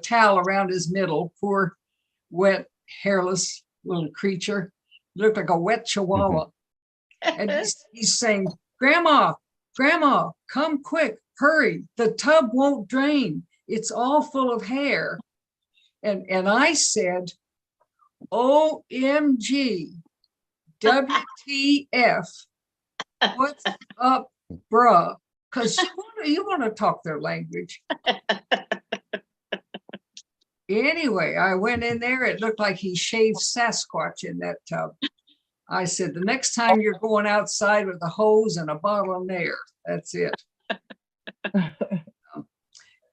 towel around his middle. Poor, wet, hairless little creature. Looked like a wet chihuahua. And he's saying, Grandma, come quick, hurry. The tub won't drain. It's all full of hair. And I said, OMG, WTF, what's up, bruh? Because you want to talk their language. Anyway, I went in there. It looked like he shaved Sasquatch in that tub. I said, the next time you're going outside with a hose and a bottle of Nair, that's it.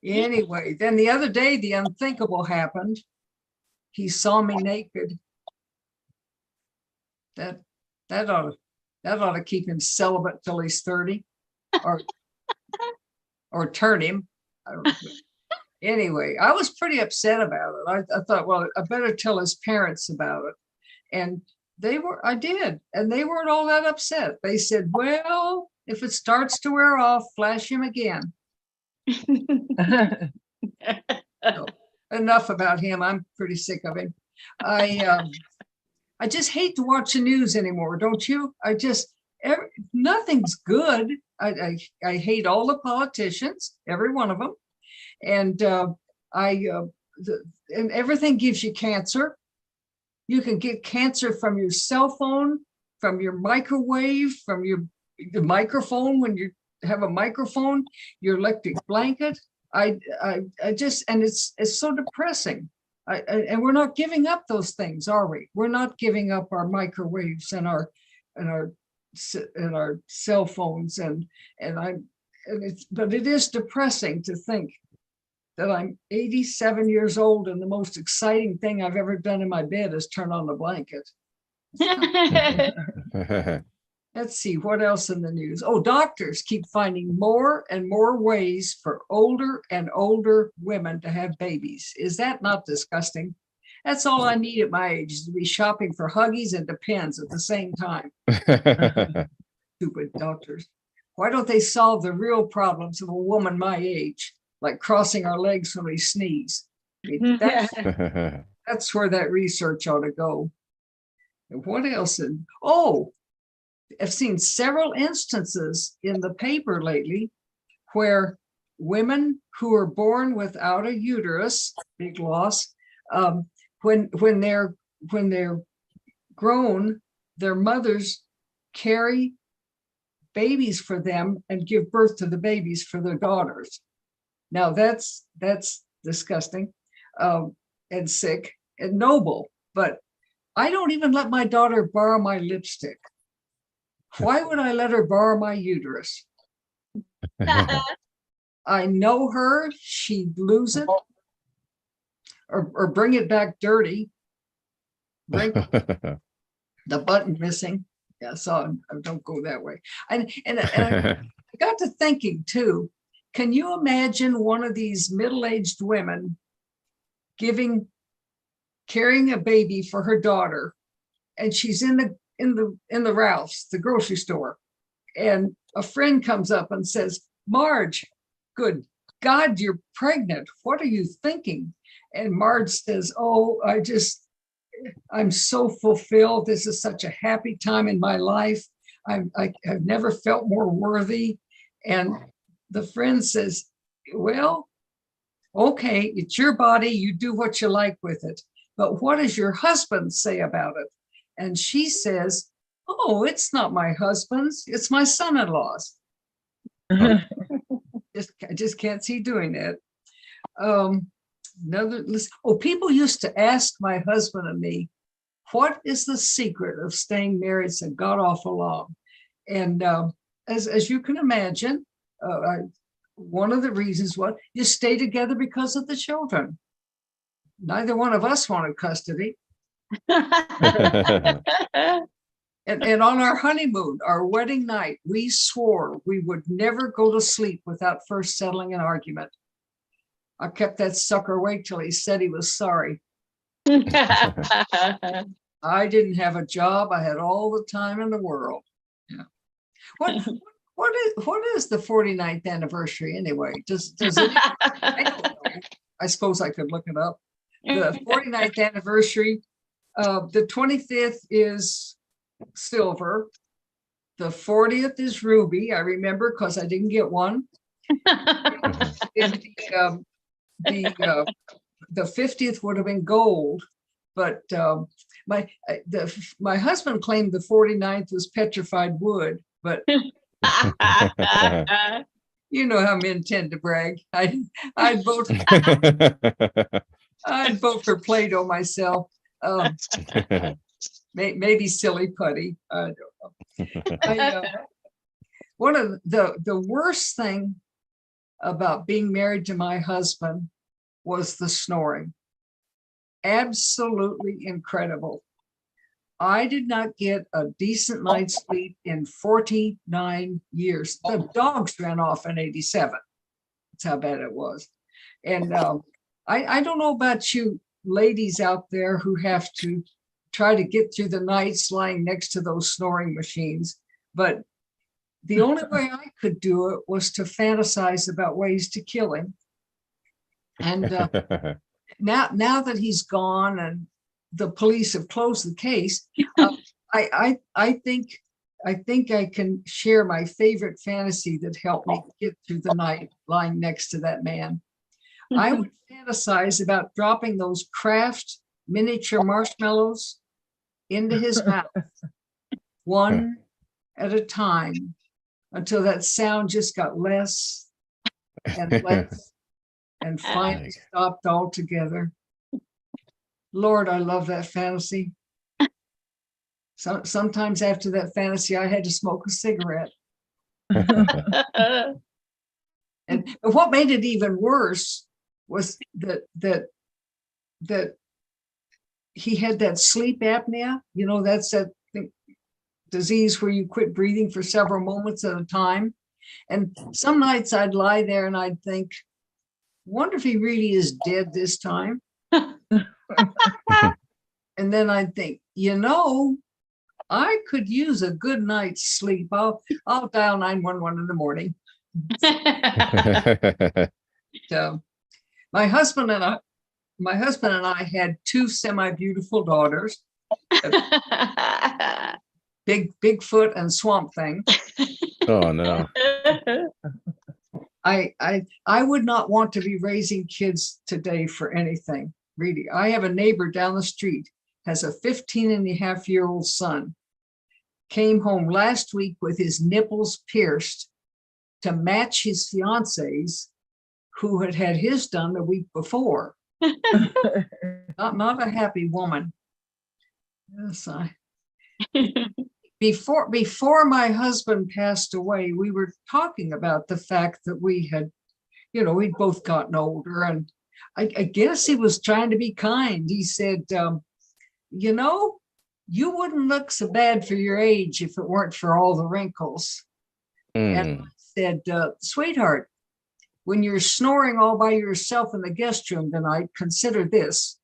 Anyway, then the other day, the unthinkable happened. He saw me naked. That ought to keep him celibate till he's 30, or turn him. I don't know. Anyway, I was pretty upset about it. I thought, well, I better tell his parents about it. And I did, and they weren't all that upset. They said, well, if it starts to wear off, flash him again. So, enough about him. I'm pretty sick of him. I just hate to watch the news anymore, don't you? Nothing's good. I hate all the politicians, every one of them, and and everything gives you cancer. You can get cancer from your cell phone, from your microwave, from the microphone when you have a microphone, your electric blanket. And it's so depressing. And we're not giving up those things, are we? We're not giving up our microwaves and our cell phones, but it is depressing to think that I'm 87 years old and the most exciting thing I've ever done in my bed is turn on the blanket. Let's see, what else in the news? Oh, doctors keep finding more and more ways for older and older women to have babies. Is that not disgusting? That's all I need at my age, is to be shopping for Huggies and Depends at the same time. Stupid doctors. Why don't they solve the real problems of a woman my age? like crossing our legs when we sneeze. I mean, that's where that research ought to go. And what else? I've seen several instances in the paper lately where women who are born without a uterus, big loss, when they're grown, their mothers carry babies for them and give birth to the babies for their daughters. Now that's disgusting and sick and noble, but I don't even let my daughter borrow my lipstick. Why would I let her borrow my uterus? I know her, she'd lose it or bring it back dirty. Bring the button missing. Yeah, so I don't go that way. And I got to thinking too, can you imagine one of these middle-aged women carrying a baby for her daughter, and she's in the Ralph's, the grocery store, and a friend comes up and says, Marge, good God, you're pregnant. What are you thinking? And Marge says, oh, I'm so fulfilled. This is such a happy time in my life. I've never felt more worthy. And the friend says, well, okay, it's your body. You do what you like with it. But what does your husband say about it? And she says, oh, it's not my husband's. It's my son-in-law's. I just can't see doing that. People used to ask my husband and me, what is the secret of staying married so god awful long? And as you can imagine, one of the reasons was you stay together because of the children. Neither one of us wanted custody. And on our honeymoon, our wedding night, we swore we would never go to sleep without first settling an argument. I kept that sucker awake till he said he was sorry. I didn't have a job. I had all the time in the world. Yeah. What is the 49th anniversary anyway? Does it? I don't know. I suppose I could look it up. The 49th anniversary. The 25th is silver. The 40th is ruby. I remember because I didn't get one. The 50th would have been gold, but my husband claimed the 49th was petrified wood, but you know how men tend to brag. I'd vote for Play-Doh myself. Maybe silly putty. I don't know. One of the worst thing about being married to my husband was the snoring. Absolutely incredible. I did not get a decent night's sleep in 49 years. The dogs ran off in 87. That's how bad it was. And I don't know about you ladies out there who have to try to get through the nights lying next to those snoring machines, but the only way I could do it was to fantasize about ways to kill him. And now that he's gone and the police have closed the case, I think I can share my favorite fantasy that helped me get through the night lying next to that man. I would fantasize about dropping those Kraft miniature marshmallows into his mouth, one at a time, until that sound just got less and less and finally stopped altogether. Lord, I love that fantasy. Sometimes after that fantasy, I had to smoke a cigarette. And what made it even worse was that he had that sleep apnea. You know, that's that disease where you quit breathing for several moments at a time. And some nights I'd lie there and I'd think, wonder if he really is dead this time. And then I'd think, you know, I could use a good night's sleep. I'll dial 911 in the morning. my husband and I had two semi-beautiful daughters, Bigfoot and Swamp Thing. Oh no. I would not want to be raising kids today for anything, really. I have a neighbor down the street, has a 15-and-a-half-year-old son, came home last week with his nipples pierced to match his fiance's, who had had his done the week before. Not a happy woman. Yes, before my husband passed away, we were talking about the fact that we had, we'd both gotten older, and I guess he was trying to be kind. He said, you wouldn't look so bad for your age if it weren't for all the wrinkles. And I said, sweetheart, when you're snoring all by yourself in the guest room tonight, consider this.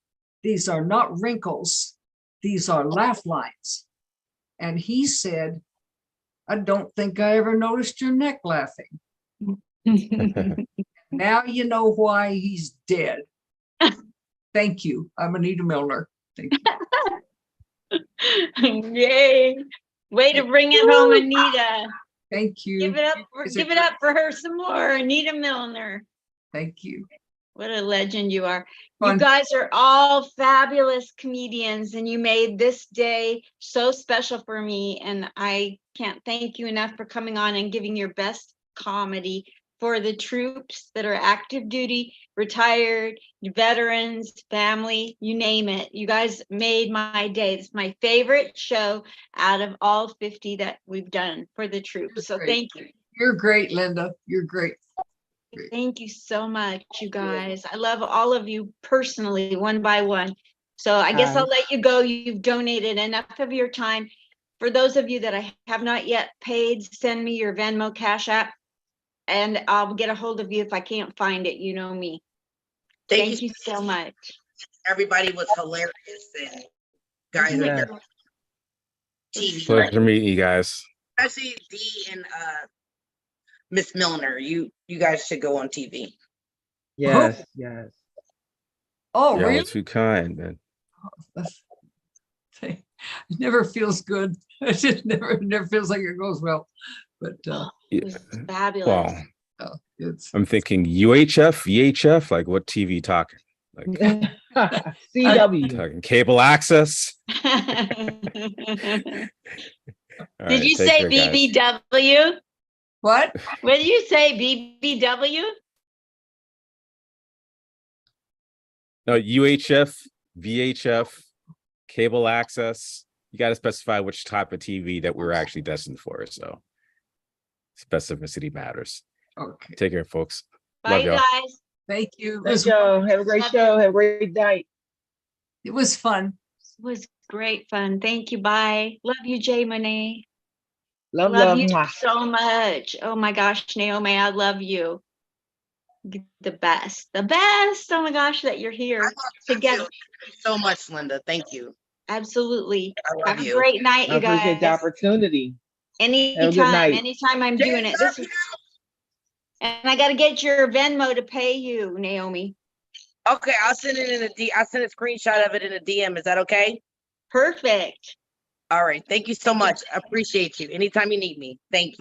These are not wrinkles. These are laugh lines. And he said, I don't think I ever noticed your neck laughing. Now you know why he's dead. Thank you. I'm Anita Milner. Thank you. Yay. Way to bring it home, Anita. Thank you. Give it up for her some more, Anita Milner. Thank you. What a legend you are. Fun. You guys are all fabulous comedians, and you made this day so special for me. And I can't thank you enough for coming on and giving your best comedy for the troops that are active duty, retired, veterans, family, you name it. You guys made my day. It's my favorite show out of all 50 that we've done for the troops. So Great. thank you. You're great, Linda. You're great. Thank you so much, you guys. I love all of you personally, one by one. So I guess I'll let you go. You've donated enough of your time. For those of you that I have not yet paid, send me your Venmo Cash App, and I'll get a hold of you if I can't find it. You know me. Thank you so much. Everybody was hilarious, and guys, Yeah. TV, Pleasure meeting you guys. especially Dee and Miss Milner. You guys should go on TV. Yes, yes. Oh, Y'all really? are too kind, man. It never feels good. It just never feels like it goes well. But It was fabulous. Well, it's I'm thinking UHF, VHF, like what TV talking? Like CW. talking cable access. All Did right, you take say care, guys. BBW? what? What did you say, BBW? No, UHF, VHF, cable access. You got to specify which type of TV that we're actually destined for. So specificity matters. Okay. Take care, folks. Bye, Love you y'all. guys. Thank you. Thank y'all. Have a great show. Have a great night. It was fun. It was great fun. Thank you. Bye. Love you, Jay Monet. Love, Love love. you Mwah. so much. Oh my gosh, Naomi, I love you. You're the best. The best. Oh my gosh, that you're I here love you together. too. Thank you so much, Linda. Thank you. Absolutely. I love Have a you. great night, I you appreciate the guys. opportunity. Have a good Anytime, night. anytime I'm doing it. This is, and I got to get your Venmo to pay you, Naomi. Okay, I'll send it in a D. I'll send a screenshot of it in a DM. Is that okay? Perfect. All right. Thank you so much. I appreciate you. Anytime you need me. Thank you.